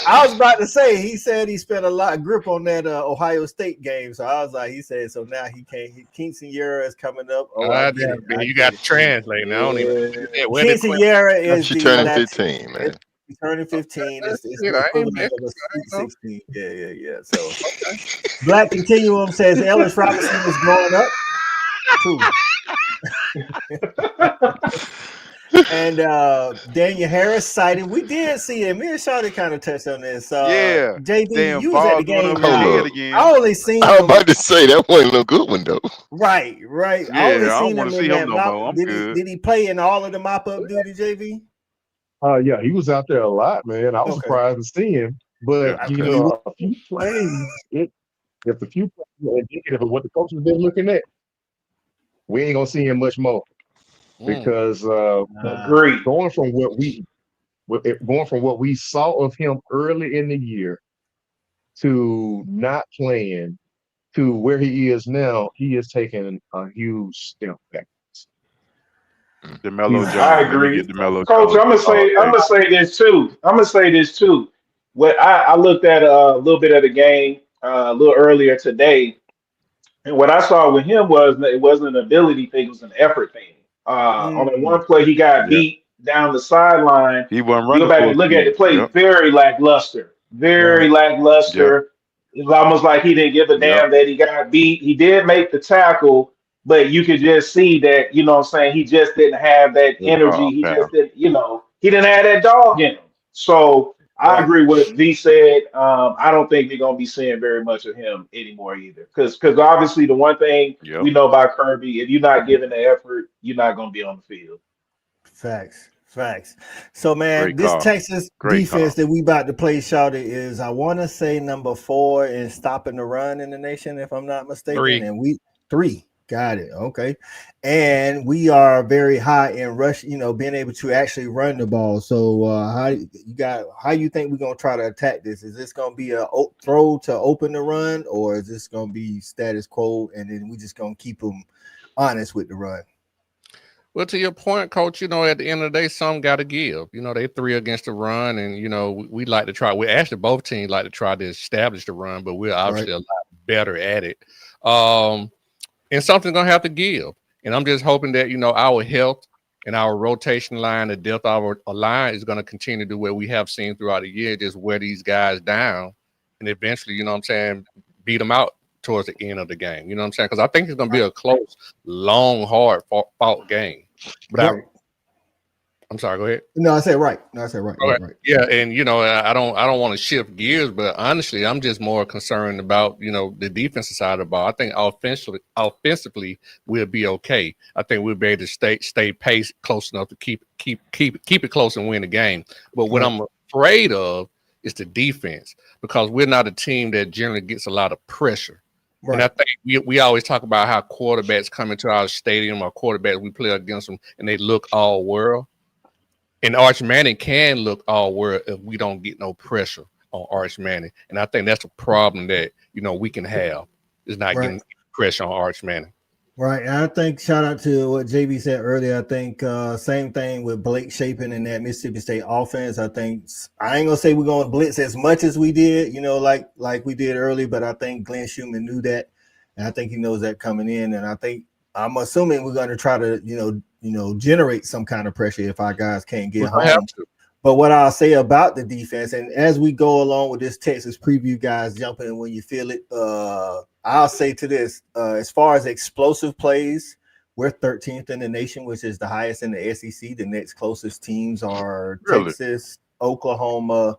I was about to say he said he spent a lot of grip on that Ohio State game. So I was like, he said so now he can't. Quinceañera is coming up. You got to translate now. Quinceañera is turning 15, man. He's turning 15. It's the equivalent of a Sweet 16. Yeah. So Black Continuum says Ellis Robinson is going up. And Daniel Harris cited. We did see it. Me and Shawty kind of touched on this. JD, you was at the game. I only seen. I was about to say that wasn't no good one though. Right. Yeah, I don't want to see him no more. Did he play in all of the mop-up duty, JV? Yeah, he was out there a lot, man. I was surprised to see him. But a few plays, if a few plays are indicative of what the coach has been looking at, we ain't gonna see him much more. Because going from what we saw of him early in the year to not playing to where he is now, he has taken a huge step back. DeMelo Jones. I agree. Coach, I'm gonna say this too. What I looked at a little bit of the game a little earlier today, and what I saw with him was it wasn't an ability thing; it was an effort thing. On the one play, he got beat down the sideline. He wasn't running. You go back and look at the play; very lackluster. Lackluster. It's almost like he didn't give a damn that he got beat. He did make the tackle, but you could just see that, you know what I'm saying, he just didn't have that energy. He just didn't, he didn't have that dog in him. So I agree with what V said. I don't think we're gonna be seeing very much of him anymore either. Because obviously the one thing we know about Kirby, if you're not giving the effort, you're not gonna be on the field. Facts. So man, this Texas defense that we about to play, shouted, is I want to say number 4 in stopping the run in the nation, if I'm not mistaken. 3. And we 3. Got it. Okay. And we are very high in rush, being able to actually run the ball. So how you think we're gonna try to attack this? Is this gonna be a throw to open the run, or is this gonna be status quo and then we just gonna keep them honest with the run? Well, to your point, Coach, at the end of the day, some got to give. They 3 against the run, and, we like to try. We actually, both teams like to try to establish the run, but we're obviously a lot better at it. And something's going to have to give. And I'm just hoping that, our health and our rotation line, the depth of our line is going to continue to do what we have seen throughout the year, just wear these guys down and eventually, beat them out towards the end of the game. You know what I'm saying? Because I think it's going to be a close, long, hard fought game. But I'm sorry, go ahead. No, I said right. Right. Yeah, and I don't want to shift gears, but honestly, I'm just more concerned about the defensive side of the ball. I think offensively we'll be okay. I think we'll be able to stay pace close enough to keep it close and win the game. But what I'm afraid of is the defense, because we're not a team that generally gets a lot of pressure. Right. And I think we always talk about how quarterbacks come into our stadium, or quarterbacks we play against them, and they look all world. And Arch Manning can look all world if we don't get no pressure on Arch Manning. And I think that's a problem that we can have, is not getting pressure on Arch Manning. Right. And I think, shout out to what JB said earlier, I think same thing with Blake Shapen in that Mississippi State offense. I think, I ain't gonna say we're gonna blitz as much as we did, like we did early, but I think Glenn Schumann knew that, and I think he knows that coming in. And I'm assuming we're gonna try to generate some kind of pressure if our guys can't get home. But what I'll say about the defense, and as we go along with this Texas preview, guys, jump in when you feel it. I'll say to this, as far as explosive plays, we're 13th in the nation, which is the highest in the SEC. The next closest teams are Texas, Oklahoma,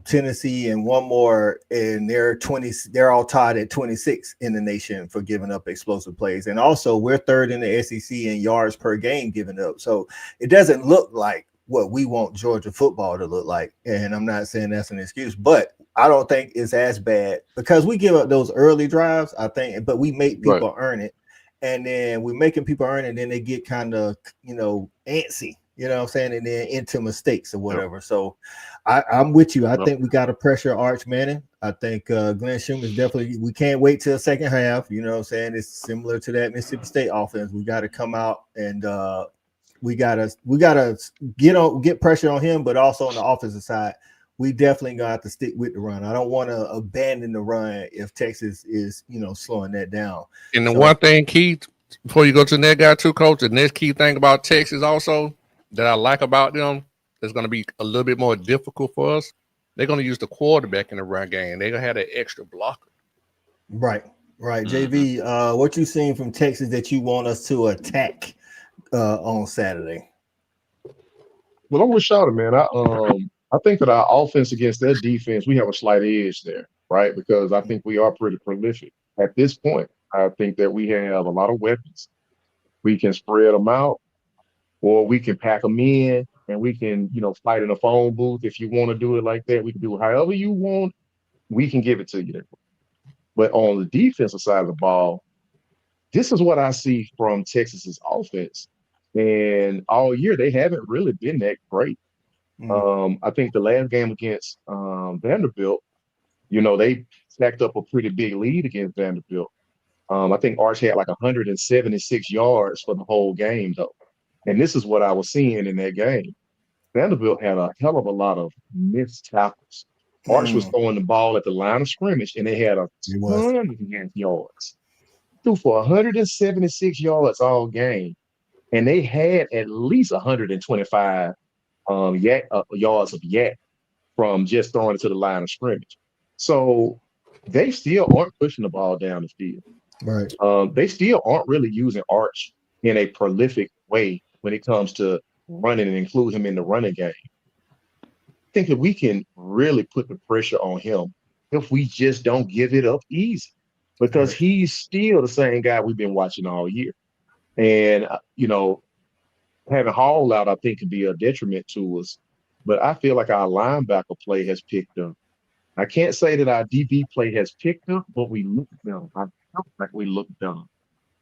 Tennessee, and one more, and they're all tied at 26 in the nation for giving up explosive plays. And also we're 3rd in the SEC in yards per game given up. So it doesn't look like what we want Georgia football to look like. And I'm not saying that's an excuse, but I don't think it's as bad because we give up those early drives, I think, but we make people earn it. And then we're making people earn it, and then they get kind of, antsy, you know what I'm saying, and then into mistakes or whatever. So I'm with you. I think we got to pressure Arch Manning. I think Glenn Schumann is definitely, we can't wait till the second half. You know what I'm saying? It's similar to that Mississippi State offense. We got to come out and we gotta get pressure on him, but also on the offensive side, we definitely gonna have to stick with the run. I don't want to abandon the run if Texas is, slowing that down. And the one thing, Keith, before you go to the next guy too, Coach, the next key thing about Texas also that I like about them that's going to be a little bit more difficult for us, they're going to use the quarterback in the run game. They're going to have that extra blocker. Right. JV, what you seen from Texas that you want us to attack on Saturday? Well, I'm with Shawty, man. I think that our offense against their defense, we have a slight edge there, right? Because I think we are pretty prolific. At this point, I think that we have a lot of weapons. We can spread them out, or we can pack them in, and we can, fight in a phone booth. If you want to do it like that, we can do it however you want. We can give it to you. But on the defensive side of the ball, this is what I see from Texas's offense. And all year, they haven't really been that great. I think the last game against Vanderbilt, they stacked up a pretty big lead against Vanderbilt. I think Arch had like 176 yards for the whole game, though. And this is what I was seeing in that game. Vanderbilt had a hell of a lot of missed tackles. Arch was throwing the ball at the line of scrimmage, and they had a ton of yards. Threw for 176 yards all game, and they had at least 125 yards of yak from just throwing it to the line of scrimmage. So they still aren't pushing the ball down the field. Right. They still aren't really using Arch in a prolific way when it comes to running and include him in the running game. I think that we can really put the pressure on him if we just don't give it up easy, because he's still the same guy we've been watching all year. And, having Hall out, I think, could be a detriment to us. But I feel like our linebacker play has picked up. I can't say that our DB play has picked up, but we look dumb. I felt like we looked dumb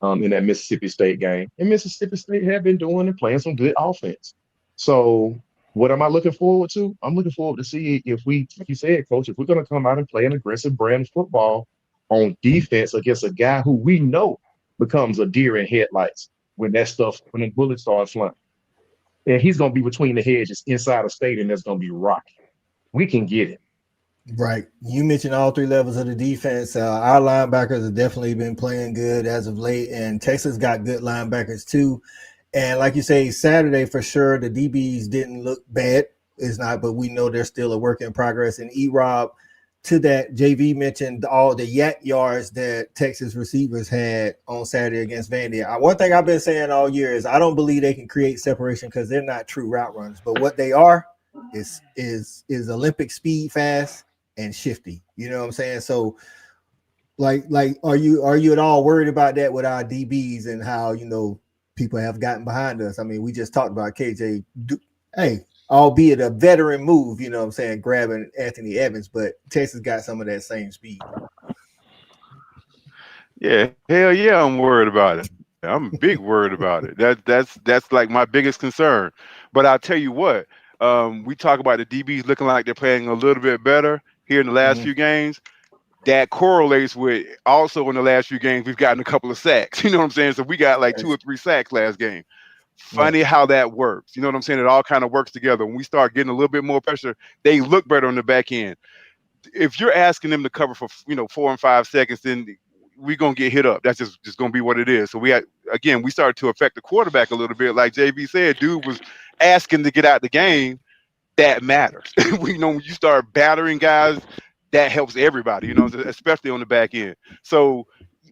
in that Mississippi State game. And Mississippi State have been doing and playing some good offense. So what am I looking forward to? I'm looking forward to see if we, like you said, Coach, if we're going to come out and play an aggressive brand of football on defense against a guy who we know becomes a deer in headlights when the bullets start flying. And he's going to be between the hedges inside a stadium that's going to be rocky. We can get it. Right. You mentioned all three levels of the defense. Our linebackers have definitely been playing good as of late, and Texas got good linebackers too. And like you say, Saturday for sure, the DBs didn't look bad. It's not, but we know they're still a work in progress. And E-Rob, to that, JV mentioned all the yak yards that Texas receivers had on Saturday against Vandy. One thing I've been saying all year is I don't believe they can create separation because they're not true route runners. But what they are is Olympic speed, fast, and shifty. You know what I'm saying? So like are you at all worried about that with our DBs and how people have gotten behind us? I mean, we just talked about KJ, albeit a veteran move, you know what I'm saying, grabbing Anthony Evans, but Texas got some of that same speed. Yeah, hell yeah, I'm worried about it. I'm big worried about it. That's like my biggest concern. But I'll tell you what, we talk about the DBs looking like they're playing a little bit better here in the last few games. That correlates with also in the last few games we've gotten a couple of sacks. You know what I'm saying? So we got like 2 or 3 sacks last game. Funny how that works. You know what I'm saying? It all kind of works together. When we start getting a little bit more pressure, they look better on the back end. If you're asking them to cover for 4 and 5 seconds, then we're gonna get hit up. That's just gonna be what it is. So we started to affect the quarterback a little bit. Like JV said, dude was asking to get out the game. That matters. When you start battering guys, that helps everybody, especially on the back end. So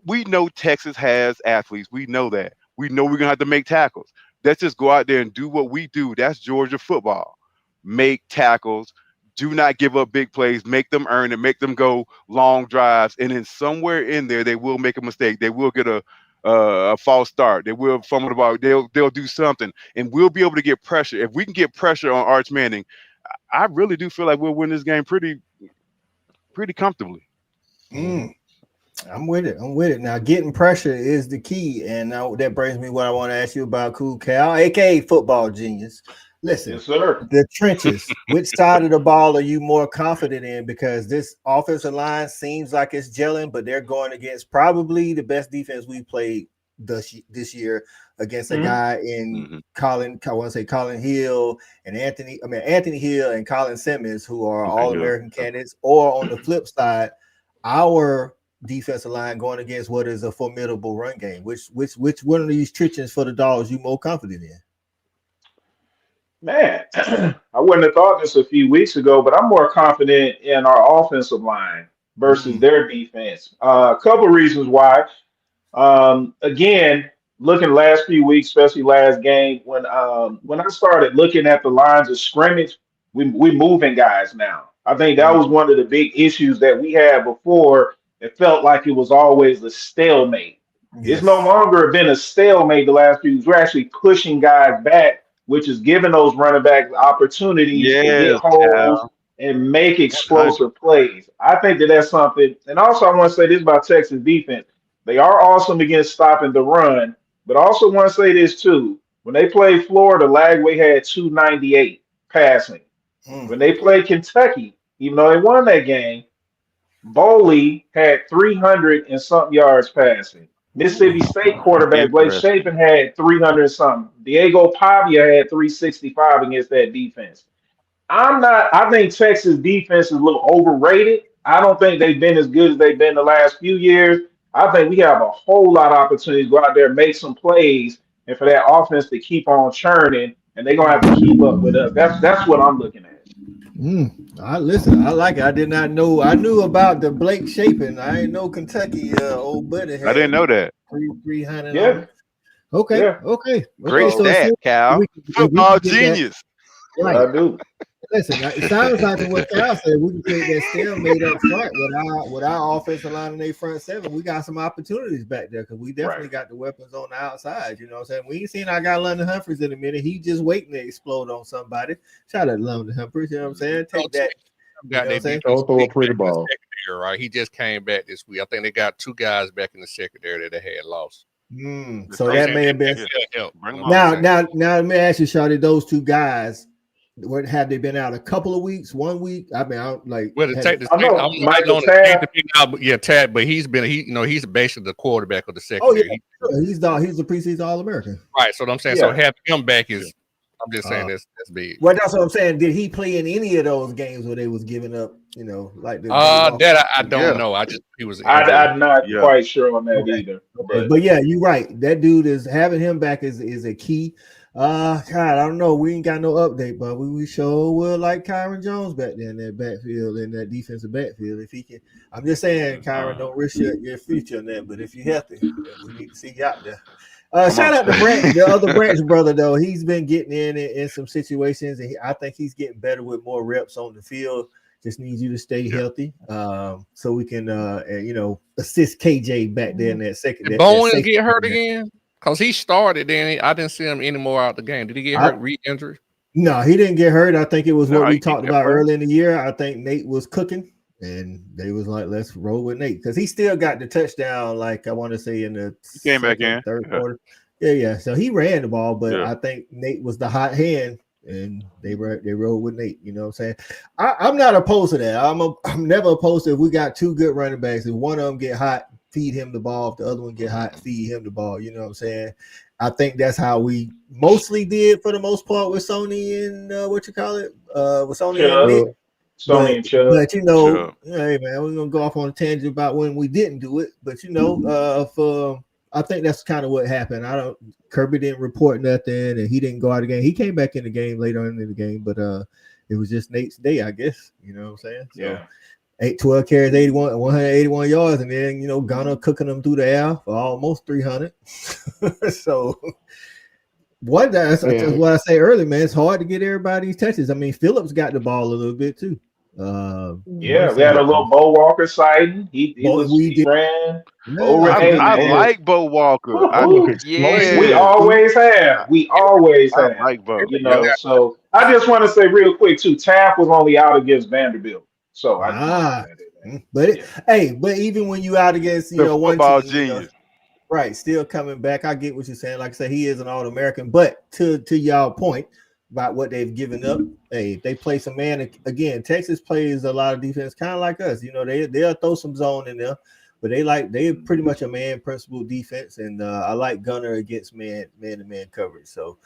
we know Texas has athletes. We know that. We know we're gonna have to make tackles. Let's just go out there and do what we do. That's Georgia football. Make tackles. Do not give up big plays. Make them earn it. Make them go long drives. And then somewhere in there, they will make a mistake. They will get a false start. They will fumble the ball. They'll do something. And we'll be able to get pressure. If we can get pressure on Arch Manning, I really do feel like we'll win this game pretty comfortably. I'm with it. Now, getting pressure is the key. And now that brings me what I want to ask you about Cool Cal, aka Football Genius. Listen, yes, sir. The trenches, which side of the ball are you more confident in? Because this offensive line seems like it's gelling, but they're going against probably the best defense we played this year against a guy in Colin Hill and Anthony Hill and Colin Simmons, who are All-American candidates. Or on the flip side, our defensive line going against what is a formidable run game. Which one of these trenches for the Dogs you more confident in? Man, I wouldn't have thought this a few weeks ago, but I'm more confident in our offensive line versus their defense. A couple reasons why. Again, looking last few weeks, especially last game, when I started looking at the lines of scrimmage, we moving guys now. I think that was one of the big issues that we had before. It felt like it was always a stalemate. Yes. It's no longer been a stalemate the last few weeks. We're actually pushing guys back, which is giving those running backs opportunities to get holes and make explosive plays. I think that's something. And also, I want to say this about Texas defense. They are awesome against stopping the run, but also want to say this too. When they played Florida, Lagway had 298 passing. When they played Kentucky, even though they won that game, Boley had 300 and something yards passing. Mississippi State quarterback Blake Shapen had 300 and something. Diego Pavia had 365 against that defense. I think Texas defense is a little overrated. I don't think they've been as good as they've been the last few years. I think we have a whole lot of opportunities to go out there and make some plays and for that offense to keep on churning, and they're going to have to keep up with us. That's what I'm looking at. I listen. I like it. I did not know. I knew about the Blake Shapen. I didn't know Kentucky. Old buddy had I didn't know that. 300 Yeah. on him. Okay. Yeah. Okay. Great So stat, Cal. Football genius. Right. I do. Listen, it sounds like what Cal said. We can take that stalemate up front with our offensive line and their front seven. We got some opportunities back there because we definitely got the weapons on the outside. You know what I'm saying? We ain't seen our guy London Humphreys in a minute. He just waiting to explode on somebody. Shout out to London Humphreys. You know what I'm saying? Take that. Got You know their Don't throw a pretty ball. Right, he just came back this week. I think they got 2 guys back in the secondary that they had lost. So that may have been. Now, let me ask you, Shawty, those 2 guys. What have they been out? A couple of weeks, 1 week? I mean, I don't like. Well, Tad, but he's basically the quarterback of the secondary. Oh yeah, he's the preseason All-American. Right. So what I'm saying, so having him back is, I'm just saying that's big. Well, that's what I'm saying. Did he play in any of those games where they was giving up? You know, like the that I don't know. He was. I'm not quite sure on that either. But yeah, you're right. That dude is having him back is a key. God, I don't know. We ain't got no update, but we sure will like Kyron Jones back there in that backfield, in that defensive backfield. If he can, I'm just saying, Kyron, don't risk your future in that. But if you're healthy, we need to see you out there. Shout out to Branch, the other Branch brother, though. He's been getting in some situations, and I think he's getting better with more reps on the field. Just needs you to stay healthy, so we can, assist KJ back there in that second. Did Bowen get hurt again? Because he started, then I didn't see him anymore out the game. Did he get hurt, re-injury? No, he didn't get hurt. I think it was what we talked about early in the year. I think Nate was cooking, and they was like, let's roll with Nate. Because he still got the touchdown, like I want to say in the third quarter. Yeah. So he ran the ball, but I think Nate was the hot hand, and they rolled with Nate. You know what I'm saying? I'm not opposed to that. I'm never opposed to if we got 2 good running backs. If one of them get hot, feed him the ball. If the other one get hot, feed him the ball. You know what I'm saying? I think that's how we mostly did for the most part with Sony and with Sony and Nick. Sony and Chubb. But hey man, we're gonna go off on a tangent about when we didn't do it. But I think that's kind of what happened. Kirby didn't report nothing, and he didn't go out of the game. He came back in the game later on in the game, but it was just Nate's day, I guess. You know what I'm saying? So, 12 carries, 181 yards, and then Gunner cooking them through the air for almost 300. So that's what I say earlier, man. It's hard to get everybody's touches. I mean, Phillips got the ball a little bit too. We had a little Bo Walker sighting. He ran. I like Bo Walker. We always have. I like Bo. So I just want to say real quick too. Taft was only out against Vanderbilt. So but even when you out against one football team, genius, right? Still coming back. I get what you're saying. Like I said, he is an All-American. But to y'all point about what they've given up, they play some man again. Texas plays a lot of defense, kind of like us. They'll throw some zone in there, but they pretty much a man principle defense. And I like Gunner against man to man coverage. So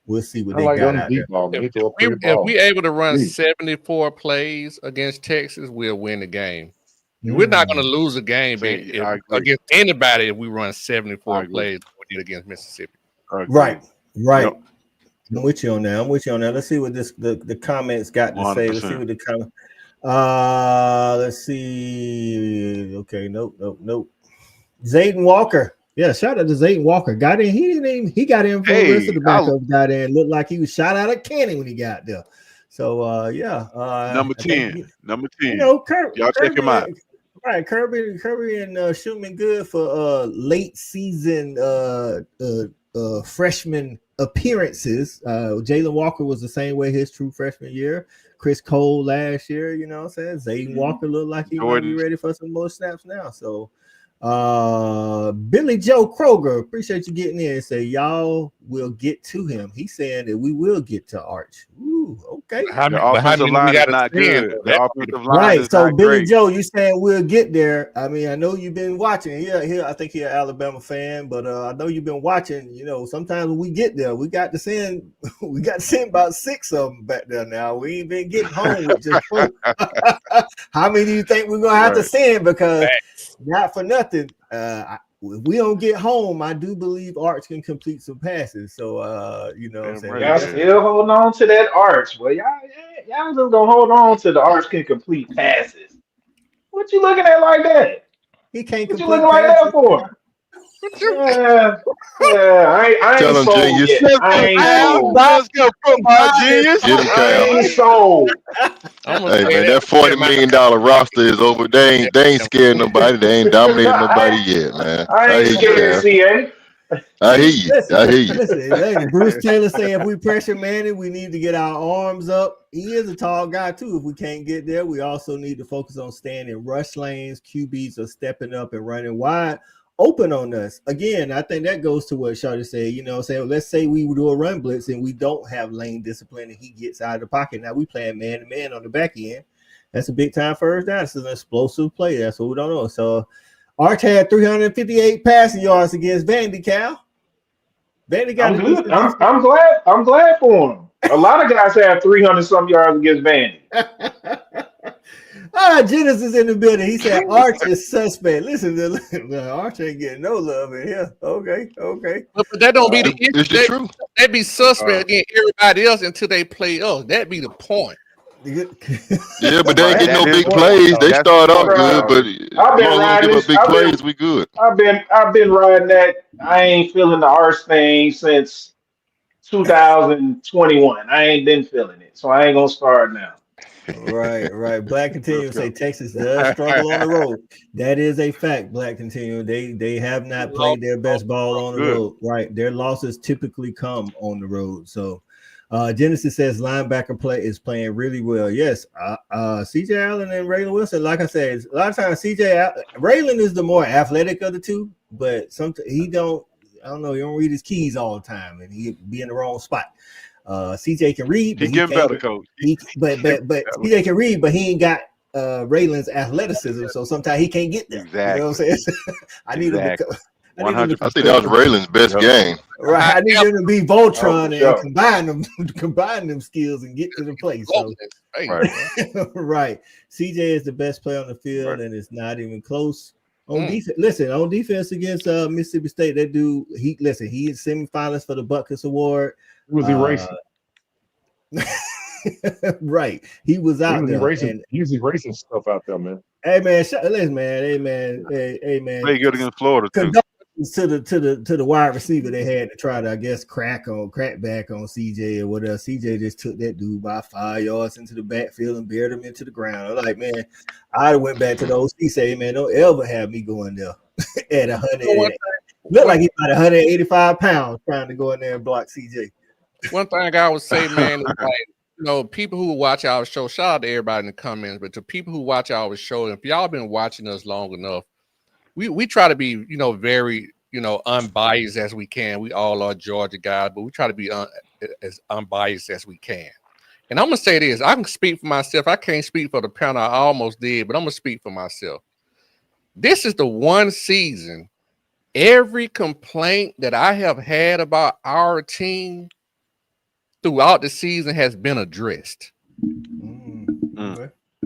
we'll see what they got out there. If we able to run 74 plays against Texas, we'll win the game. We're not going to lose a game against anybody if we run 74 plays we did against Mississippi. Right. Yep. I'm with you on that. Let's see what the comments got to 100%. Say. Let's see what the comment. Let's see. Okay, nope. Zayden Walker. Yeah, shout out to Zayden Walker. Got in. He got in for the rest of the backup. Got in. Looked like he was shot out of cannon when he got there. So number 10. Y'all check him out. Right, Kirby and Schumann good for late season freshman appearances. Jalen Walker was the same way his true freshman year. Chris Cole last year, you know what I'm saying? Zayden Walker looked like he might be ready for some more snaps now. So Billy Joe Kroger, appreciate you getting in. Say y'all will get to him. He's saying that we will get to Arch. Ooh, okay. The offensive line is not good. The offensive line is so not Billy great. Joe, you saying we'll get there. I mean, I know you've been watching. Yeah, I think you're an Alabama fan, but I know you've been watching. Sometimes when we get there, we got to send about 6 of them back there now. We ain't been getting home with just 4. How many do you think we're gonna have to send? Because not for nothing. if we don't get home, I do believe Arch can complete some passes. So you know what I'm saying? Y'all still holding on to that Arch. Well, y'all just gonna hold on to the Arch can complete passes. What you looking at like that? He can't What you complete looking like passes. that for? Yeah, I ain't Tell him, sold genius. yet. I ain't sold. Let's go, football genius. Get him, I Cal. ain't sold. Hey man, that $40 million roster is over. They ain't scared nobody. They ain't dominated nobody yet, man. I I ain't hear you, scared, Cal. CA. I hear you. I hear you. Listen, Bruce Taylor say if we pressure Manning, we need to get our arms up. He is a tall guy too. If we can't get there, we also need to focus on staying in rush lanes. QBs are stepping up and running wide open on us. Again, I think that goes to what Shawty said. You know, let's say we do a run blitz and we don't have lane discipline and he gets out of the pocket. Now we playing man to man on the back end. That's a big time first down. It's an explosive play. That's what we don't know. So Arch had 358 passing yards against Vandy, Cal. Vandy got I'm good. I'm glad for him. A lot of guys have 300 some yards against Vandy. All right, Genesis in the building. He said Arch is suspect. Listen, Arch ain't getting no love in here. Okay. But that don't be the issue. It's the truth. They be suspect against everybody else until they play us. That be the point. Yeah, but they ain't get no big plays. They start off good, but I've been as long as we riding give this. up big plays, we good. I've been riding that. I ain't feeling the arse thing since 2021. I ain't been feeling it, so I ain't gonna start now. Right. Black Continuum say Texas does struggle on the road. That is a fact. Black Continuum. They have not played their best ball on the road. Right. Their losses typically come on the road. So Genesis says linebacker play is playing really well. Yes, CJ Allen and Raylan Wilson. Like I said, a lot of times Raylan is the more athletic of the two, but he don't read his keys all the time, and he be in the wrong spot. CJ can read, but he getting better, coach. But CJ can read, but he ain't got Raylan's athleticism, so sometimes he can't get there. Exactly. You know what I'm saying? I need him to. 100%. I think that was Raylan's best game. Right, I need him to be Voltron and combine them skills and get to the place. So, right. CJ is the best player on the field, and it's not even close. On defense against Mississippi State, he is semifinalist for the Butkus Award. Was he racing? Right, he was out there. He was erasing stuff out there, man. Hey man, listen, man. Hey man. Play good against Florida too. To the wide receiver they had to try to, I guess, crack back on CJ or whatever. CJ just took that dude by 5 yards into the backfield and buried him into the ground. I'm like, man, I went back to the OC, say, man, don't ever have me going there at 100. Look like he's about 185 pounds trying to go in there and block CJ. One thing I would say, man, is like, people who watch our show, shout out to everybody in the comments, but to people who watch our show, if y'all been watching us long enough, we try to be, very, unbiased as we can. We all are Georgia guys, but we try to be as unbiased as we can. And I'm going to say this. I can speak for myself. I can't speak for the panel. I almost did, but I'm going to speak for myself. This is the one season, every complaint that I have had about our team throughout the season has been addressed.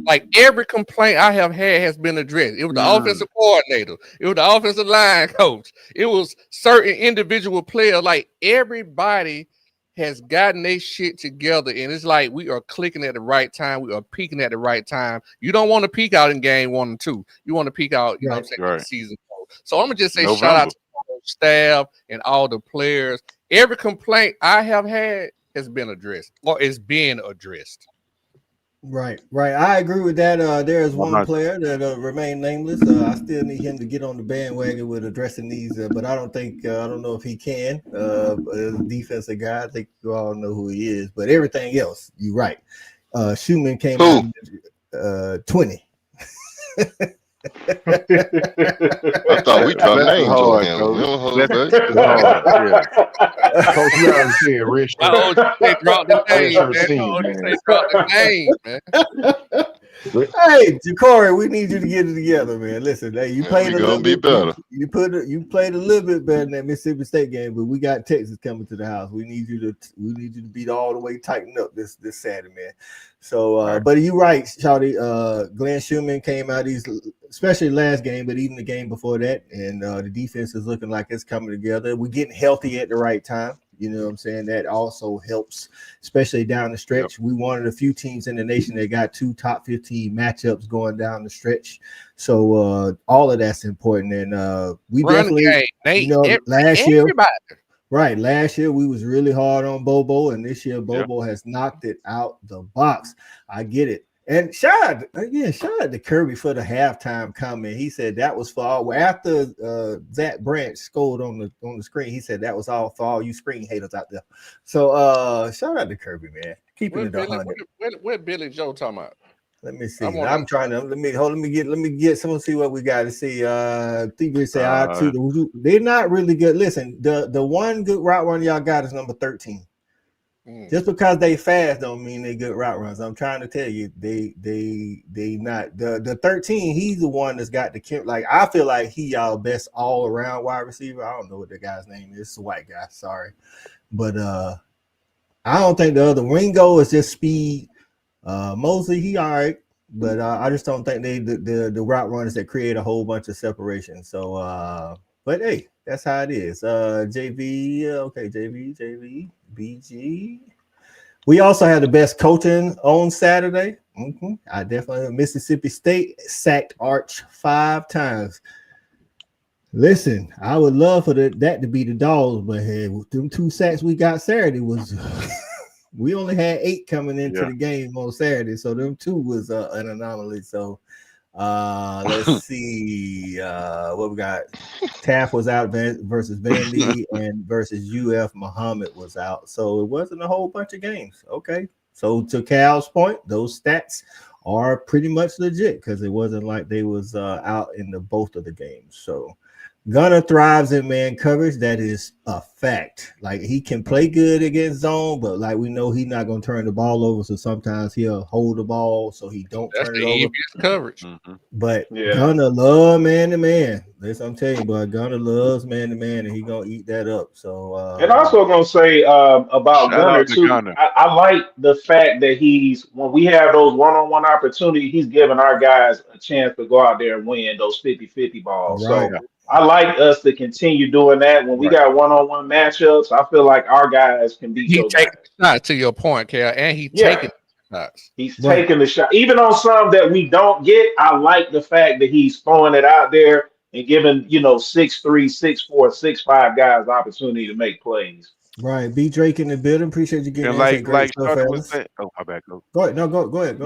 Like every complaint I have had has been addressed. It was the offensive coordinator. It was the offensive line coach. It was certain individual players. Like everybody has gotten their shit together, and it's like we are clicking at the right time. We are peaking at the right time. You don't want to peak out in game 1 and 2. You want to peak out, in the season 4. So I'm gonna just say shout out to the staff and all the players. Every complaint I have had has been addressed or is being addressed. Right. I agree with that. There is one player that remained nameless. I still need him to get on the bandwagon with addressing these, but I don't know if he can. As a defensive guy, I think you all know who he is. But everything else, you're right. Schumann came out 20. I thought we dropped names on him. Coach, you already said Rich. They dropped the name, man. Hey, Ja'Cory, we need you to get it together, man. Listen, hey, you played a little bit better. You played a little bit better in that Mississippi State game, but we got Texas coming to the house. We need you to be all the way tightened up this Saturday, man. So, but you're right, Shawty. Glenn Schumann came out. He's especially last game, but even the game before that. And the defense is looking like it's coming together. We're getting healthy at the right time. You know what I'm saying? That also helps, especially down the stretch. Yep. We wanted a few teams in the nation that got 2 top 15 matchups going down the stretch. So all of that's important. And we definitely, last year, right? Last year we was really hard on Bobo, and this year Bobo has knocked it out the box. I get it. And shout out to Kirby for the halftime comment. He said that was for all after Zach Branch scored on the screen. He said that was all for all you screen haters out there. So shout out to Kirby, man. Keeping it 100. What Billy Joe talking about? Let me see. I'm trying to let me get someone see what we got to see. TV say they're not really good. Listen, the one good route run y'all got is number 13. Just because they fast don't mean they good route runs. I'm trying to tell you, they not the 13. He's the one that's got the like. I feel like he y'all best all around wide receiver. I don't know what the guy's name is. It's a white guy. Sorry, but I don't think the other Ringo is just speed. Mosley, he all right, but I just don't think they the route runners that create a whole bunch of separation. So, but hey, that's how it is. JV, okay, JV, BG. We also had the best coaching on Saturday. I definitely Mississippi State sacked Arch 5 times. Listen, I would love for that to be the Dawgs, but hey, them 2 sacks we got Saturday was we only had 8 coming into the game on Saturday, so them 2 was an anomaly. So let's see what we got. Taft was out versus Vandy and versus UF Muhammad was out, so it wasn't a whole bunch of games. Okay, so to Cal's point, those stats are pretty much legit because it wasn't like they was out in both of the games. So Gunner thrives in man coverage. That is a fact. Like he can play good against zone, but like we know he's not gonna turn the ball over. So sometimes he'll hold the ball so he don't turn it over. Coverage. But Gunner love man to man. That's what I'm telling you, but Gunner loves man to man, and he gonna eat that up. So and also gonna say about Gunner too. I like the fact that when we have those one-on-one opportunities, he's giving our guys a chance to go out there and win those 50-50 balls. Right. So I like us to continue doing that. When we got one-on-one matchups, I feel like our guys can beat those guys. Not to your point, Cal, and taking shots. He's taking the shot. Even on some that we don't get, I like the fact that he's throwing it out there and giving, 6'3", 6'4", 6'5" guys the opportunity to make plays. Right. B Drake in the building. Appreciate you getting like Shawty was saying. Oh, my bad. Go ahead. No, go ahead.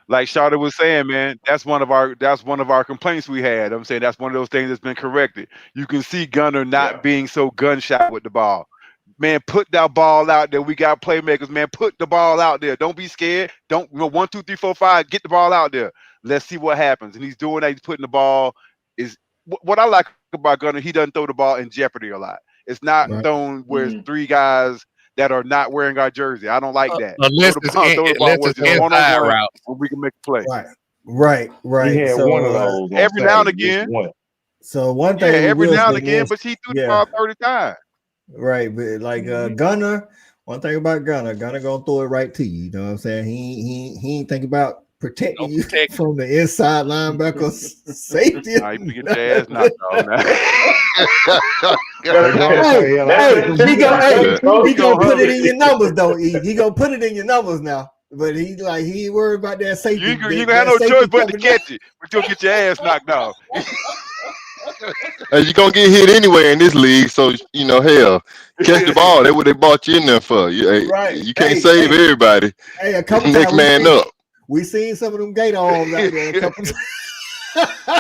Like Shawty was saying, man, that's one of our complaints we had. I'm saying that's one of those things that's been corrected. You can see Gunner not being so gunshot with the ball. Man, put that ball out there. We got playmakers, man. Put the ball out there. Don't be scared. Don't 1, 2, 3, 4, 5. Get the ball out there. Let's see what happens. And he's doing that. He's putting the ball. Is what I like about Gunner. He doesn't throw the ball in jeopardy a lot. It's not thrown where it's 3 guys that are not wearing our jersey. I don't like that. Unless it's inside route, when we can make a play. Right. He had so, one of those every now and again. So one thing, every now and again, but he threw the ball 30 times. Right, but like Gunner, one thing about Gunner gonna throw it right to you. You know what I'm saying? He ain't think about protecting you from the inside linebacker safety. Nah, you get your ass knocked off now. He gonna put it in your numbers though. He gonna put it in your numbers now. But he ain't worried about that safety. You gonna have no choice but to catch it, but you'll get your ass knocked off. You're gonna get hit anyway in this league, so hell, catch the ball. That's what they bought you in there for. You can't save everybody. Hey, a couple next man up. We seen some of them Gator arms out there a couple times.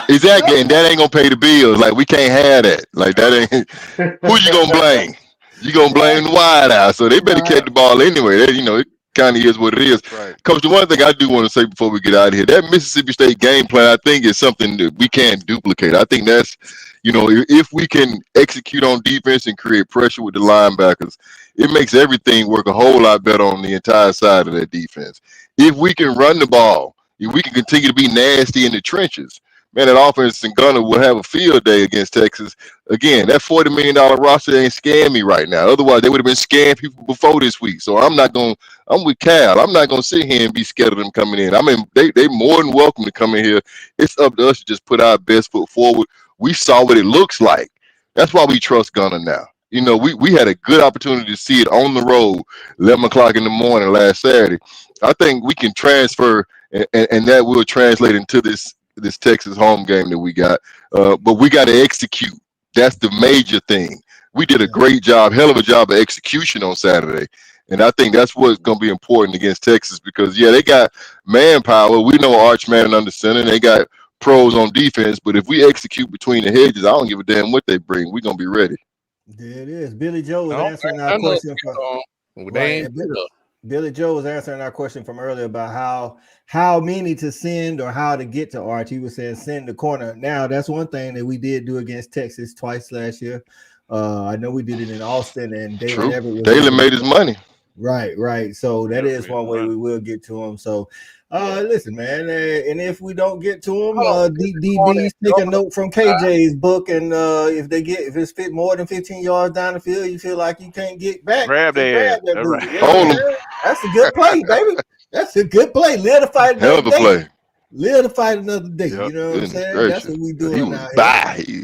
Exactly, and that ain't gonna pay the bills. Like we can't have that. Like that ain't. Who you gonna blame? You gonna blame the wide out. So they better catch the ball anyway. That it kind of is what it is. Right. Coach, the one thing I do want to say before we get out of here, that Mississippi State game plan, I think is something that we can't duplicate. I think that's, if we can execute on defense and create pressure with the linebackers, it makes everything work a whole lot better on the entire side of that defense. If we can run the ball, if we can continue to be nasty in the trenches, man, that offense in Gunner will have a field day against Texas. Again, that $40 million roster ain't scaring me right now. Otherwise, they would have been scaring people before this week. So I'm with Cal. I'm not gonna sit here and be scared of them coming in. I mean, they more than welcome to come in here. It's up to us to just put our best foot forward. We saw what it looks like. That's why we trust Gunner now. You know, we had a good opportunity to see it on the road, 11 o'clock in the morning last Saturday. I think we can transfer, and that will translate into this Texas home game that we got. But we got to execute. That's the major thing. We did a great job, hell of a job of execution on Saturday. And I think that's what's going to be important against Texas because, yeah, they got manpower. We know Archman and under center. And they got pros on defense. But if we execute between the hedges, I don't give a damn what they bring. We're going to be ready. There it is. Billy Joe was answering our question. Billy Joe was answering our question from earlier about how many to send or how to get to Arch. He was saying send the corner. Now, that's one thing that we did do against Texas twice last year. I know we did it in Austin and Dalen Everett. Dalen made his money. Right. So that is one way we will get to him. So listen, man, and if we don't get to him, DBs take a note from KJ's book, and if it's fit more than 15 yards down the field, you feel like you can't get back. Grab that. Right. That's a good play, baby. That's a good play. Live to fight another day. Play. Live to fight another day. Yep. You know what I'm saying? Gracious. That's what we doing now. He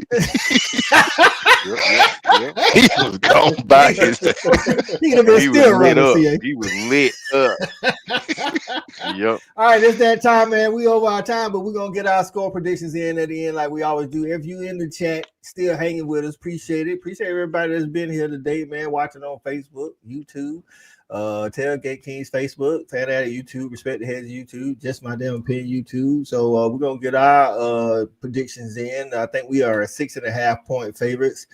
was gone by. He was lit up. Yep. All right, it's that time, man. We over our time, but we're gonna get our score predictions in at the end, like we always do. If you in the chat, still hanging with us, appreciate it. Appreciate everybody that's been here today, man. Watching on Facebook, YouTube. Tailgate Kings Facebook, Fan Addict YouTube, Respect the Hedges YouTube, Just My Damn Opinion YouTube. So we're gonna get our predictions in. I think we are 6.5 point favorites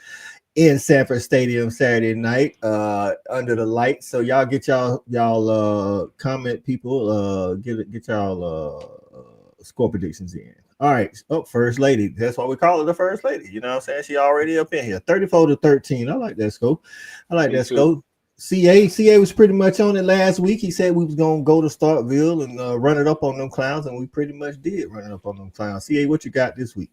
in Sanford Stadium Saturday night under the lights. So y'all get y'all comment people, get y'all score predictions in. All right, First Lady. That's why we call her the First Lady. You know what I'm saying? She already up in here. 34-13. I like that score. CA was pretty much on it last week. He said we was gonna go to Starkville and run it up on them clowns, and we pretty much did run it up on them clowns. CA, what you got this week?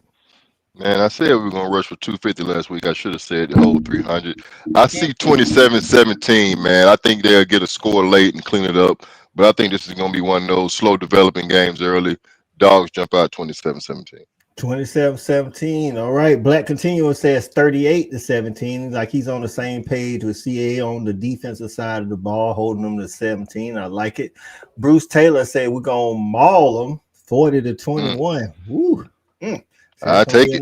Man, I said we were gonna rush for 250 last week. I should have said the whole 300. I see 27-17, man. I think they'll get a score late and clean it up, but I think this is gonna be one of those slow developing games early. Dawgs jump out 27-17. 27-17. All right. Black Continuous says 38-17. Like he's on the same page with CA on the defensive side of the ball, holding them to 17. I like it. Bruce Taylor said we're gonna maul them 40-21. Woo. I take it.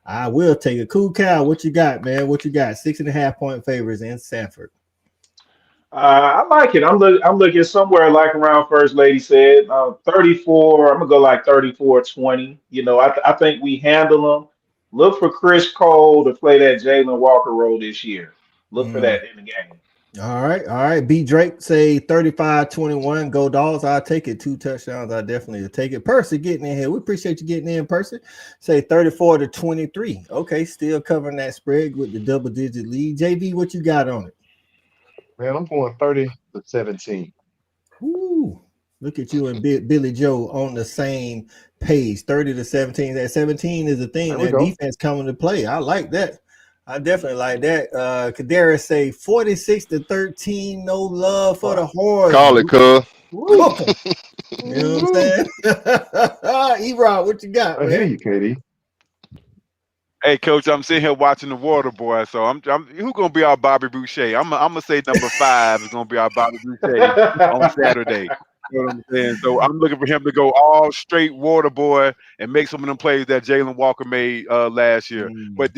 I will take it. Cool Cow, what you got, man? What you got? 6.5 point favors in Sanford. I like it. I'm looking somewhere like around First Lady said, 34. I'm gonna go like 34-20. You know, I think we handle them. Look for Chris Cole to play that Jalen Walker role this year. Look for that in the game. All right. B Drake say 35-21. Go Dawgs. I'll take it. 2 touchdowns. I definitely take it. Percy getting in here. We appreciate you getting in, Percy. Say 34-23. Okay, still covering that spread with the double-digit lead. JV, what you got on it? Man, I'm going 30-17. Ooh, look at you and Billy Joe on the same page. 30-17. That 17 is the thing. That defense coming to play. I like that. I definitely like that. Kadera say 46-13. No love for the Horns. Call it, cuz. You know what I'm saying? E-Rod, what you got? I hear you, KD. Hey, Coach, I'm sitting here watching the Water Boy. So I'm who gonna be our Bobby Boucher? I'm gonna say number 5 is gonna be our Bobby Boucher on Saturday. You know what I'm saying? So I'm looking for him to go all straight Water Boy and make some of them plays that Jalen Walker made last year. But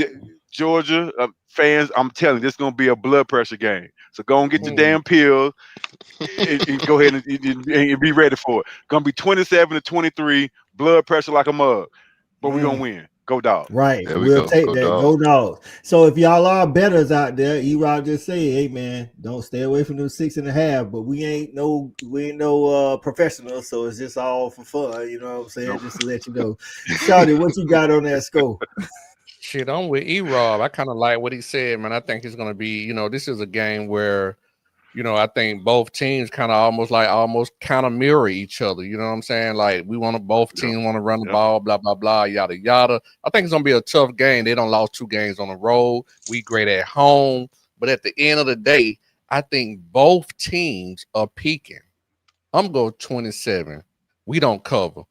Georgia fans, I'm telling you, this is gonna be a blood pressure game. So go and get your damn pill and go ahead and be ready for it. Gonna be 27-23, blood pressure like a mug, but we're gonna win. Go Dawgs. Right. We'll take that. Go Dawgs. So if y'all are bettors out there, E-Rod just say, hey man, don't stay away from them 6.5. But we ain't no professionals, so it's just all for fun. You know what I'm saying? Just to let you know. Shawty, what you got on that score? Shit, I'm with E-Rob. I kind of like what he said, man. I think it's going to be, this is a game where I think both teams kind of mirror each other. You know what I'm saying? Like both teams want to run the ball, blah, blah, blah, yada, yada. I think it's going to be a tough game. They don't lost 2 games on the road. We great at home. But at the end of the day, I think both teams are peaking. I'm going 27. We don't cover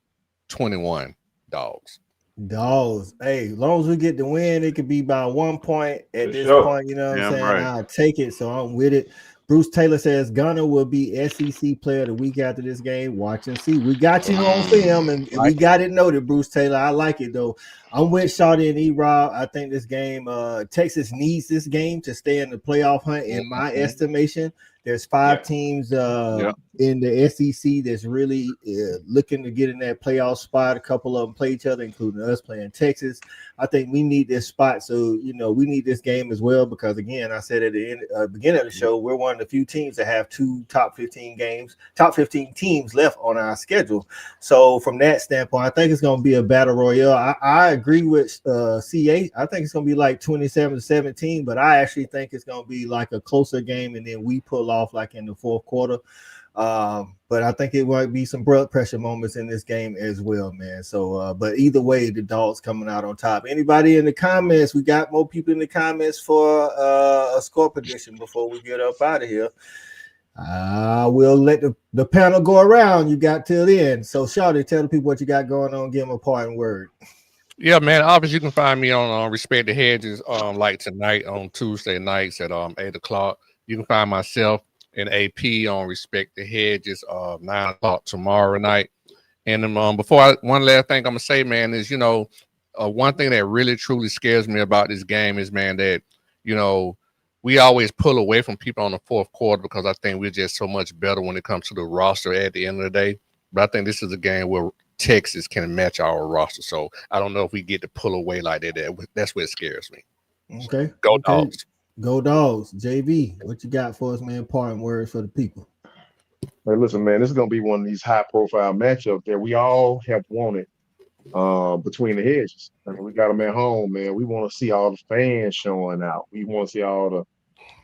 21 Dawgs. Dawgs. Hey, as long as we get the win, it could be by 1 point at this point. You know what I'm saying? Right. I'll take it. So I'm with it. Bruce Taylor says Gunner will be SEC player the week after this game. Watch and see. We got you on film, and we got it noted, Bruce Taylor. I like it, though. I'm with Shawty and E-Rob. I think this game, Texas needs this game to stay in the playoff hunt, in my estimation. There's 5 teams in the SEC that's really looking to get in that playoff spot. A couple of them play each other, including us playing Texas. I think we need this spot. So, we need this game as well because, again, I said at the beginning of the show, we're one of the few teams that have 2 top 15 teams left on our schedule. So, from that standpoint, I think it's going to be a battle royale. I agree with CA. I think it's going to be like 27-17, but I actually think it's going to be like a closer game, and then we pull off like in the fourth quarter. But I think it might be some blood pressure moments in this game as well, man. So, but either way, the Dogs coming out on top. Anybody in the comments? We got more people in the comments for a score prediction before we get up out of here. We'll let the panel go around. You got till the end. So, Shawty, tell the people what you got going on. Give them a parting word. Yeah, man. Obviously, you can find me on Respect the Hedges like tonight on Tuesday nights at 8 o'clock. You can find myself and AP on Respect the Hedges 9 o'clock tomorrow night. And one last thing I'm gonna say, man, is one thing that really truly scares me about this game is, man, that we always pull away from people on the fourth quarter because I think we're just so much better when it comes to the roster at the end of the day. But I think this is a game where Texas can match our roster. So I don't know if we get to pull away like that. That's what scares me. Okay. Go Dogs. Go Dogs. JV, what you got for us, man? Parting words for the people. Hey, listen, man, this is going to be one of these high-profile matchups that we all have wanted between the hedges. I mean, we got them at home, man. We want to see all the fans showing out. We want to see all the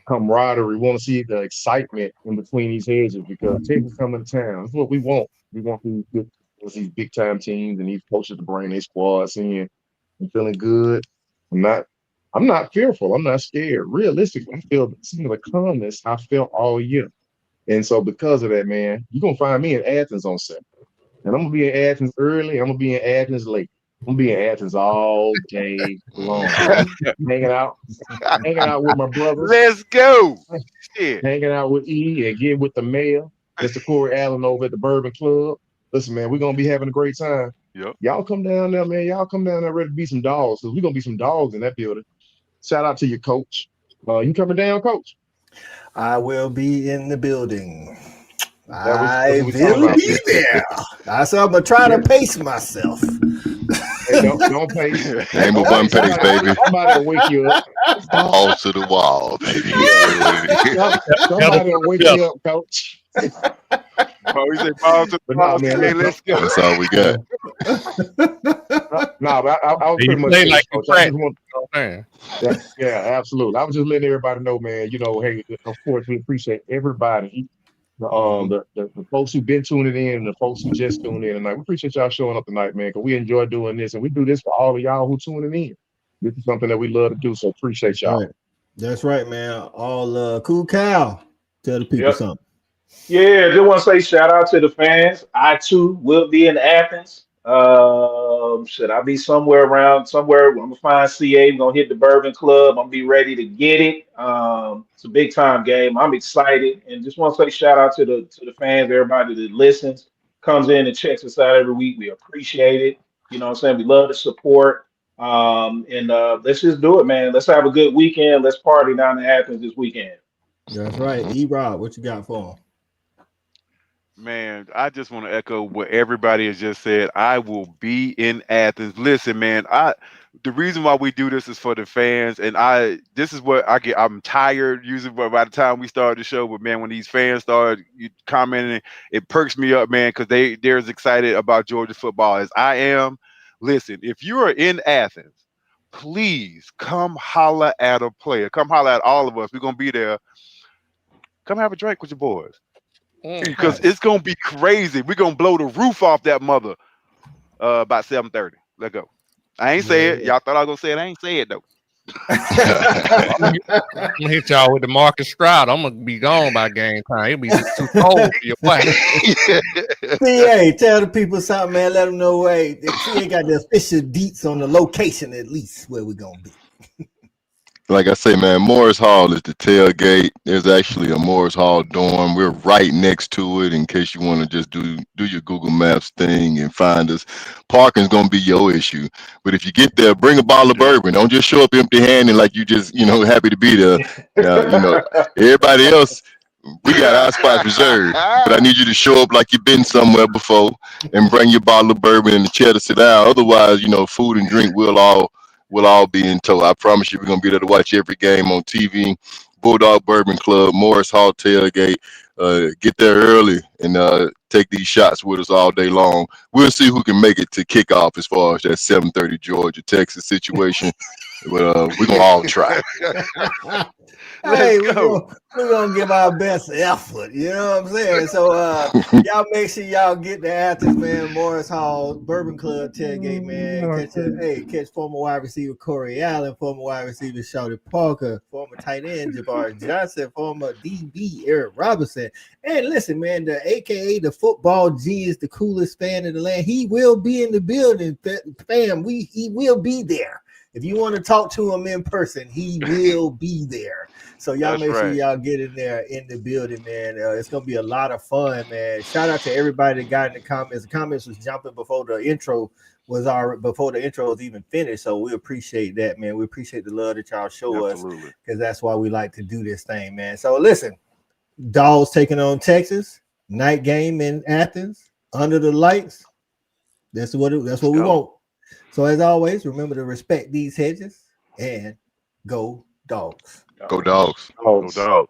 camaraderie. We want to see the excitement in between these hedges because Texas coming to town. That's what we want. We want these big-time teams and these coaches to bring their squads in and feeling good. I'm not fearful. I'm not scared. Realistically, I feel some of the calmness I felt all year. And so because of that, man, you're going to find me in Athens on Saturday. And I'm going to be in Athens early. I'm going to be in Athens late. I'm going to be in Athens all day long. hanging out with my brothers. Let's go. Shit. Hanging out with E and getting with the mayor, Mr. Corey Allen over at the Bourbon Club. Listen, man, we're going to be having a great time. Yep. Y'all come down there, man. Y'all come down there ready to be some dogs because we're going to be some dogs in that building. Shout out to your coach. You coming down, coach? I will be in the building. I will be there. I'm gonna try to pace myself. Hey, don't pace. Ain't but one pace, baby. Somebody will wake you up. Balls to the wall, baby. Somebody will wake you up, coach. We say balls to the wall. Hey, let's go. That's all we got. But I was pretty much like coach. Yeah, absolutely. I was just letting everybody know, man. Hey, of course, we appreciate everybody. The folks who've been tuning in and the folks who just tuned in tonight. We appreciate y'all showing up tonight, man, because we enjoy doing this, and we do this for all of y'all who tuning in. This is something that we love to do, so appreciate y'all. Right. That's right, man. All Cool Cow. Tell the people something. Yeah, just want to say shout out to the fans. I too will be in Athens. Should I be somewhere? I'm gonna find CA. I'm gonna hit the Bourbon Club. I'm gonna be ready to get it. It's a big time game. I'm excited, and just want to say shout out to the fans, everybody that listens, comes in and checks us out every week. We appreciate it. You know what I'm saying? We love the support. And let's just do it, man. Let's have a good weekend. Let's party down in Athens this weekend. That's right. E-Rob, what you got for him? Man, I just want to echo what everybody has just said. I will be in Athens. Listen, man, the reason why we do this is for the fans, and this is what I get. I'm tired usually by the time we start the show, but man, when these fans start commenting, it perks me up, man, because they're as excited about Georgia football as I am. Listen, if you are in Athens, please come holler at a player. Come holler at all of us. We're gonna be there. Come have a drink with your boys. Because it's gonna be crazy. We're gonna blow the roof off that mother about 7:30. Let's go. I ain't say it. Y'all thought I was gonna say it. I ain't say it though. I'm gonna hit y'all with the Marcus Stroud. I'm gonna be gone by game time. It'll be too cold for your wife. CA, tell the people something, man. Let them know. Hey, CA got the official deets on the location at least where we're gonna be. Like I say, man, Morris Hall is the tailgate. There's actually a Morris Hall dorm. We're right next to it in case you want to just do your Google Maps thing and find us. Parking's going to be your issue. But if you get there, bring a bottle of bourbon. Don't just show up empty-handed like you just, happy to be there. Everybody else, we got our spots reserved. But I need you to show up like you've been somewhere before and bring your bottle of bourbon and the chair to sit down. Otherwise, food and drink will all be in tow. I promise you, we're gonna be there to watch every game on TV. Bulldog Bourbon Club, Morris Hall tailgate. Get there early and take these shots with us all day long. We'll see who can make it to kickoff as far as that 7:30 Georgia Texas situation. But we're gonna all try. Hey, we're gonna give our best effort. You know what I'm saying? So y'all make sure y'all get the Athens, man. Morris Hall Bourbon Club tailgate, man. Catch former wide receiver Corey Allen, former wide receiver Shawty Parker, former tight end Jabari Johnson, former DB Eric Robinson. And listen, man, the AKA the football genius, the coolest fan in the land. He will be in the building, fam. He will be there. If you want to talk to him in person, he will be there. So y'all make sure y'all get in there in the building, man. It's gonna be a lot of fun, man. Shout out to everybody that got in the comments. The comments was jumping before the intro was even finished. So we appreciate that, man. We appreciate the love that y'all show us because that's why we like to do this thing, man. So listen, Dawgs taking on Texas, night game in Athens under the lights. That's what we want. So as always, remember to respect these hedges and go Dawgs. Go Dawgs. Go Dawgs.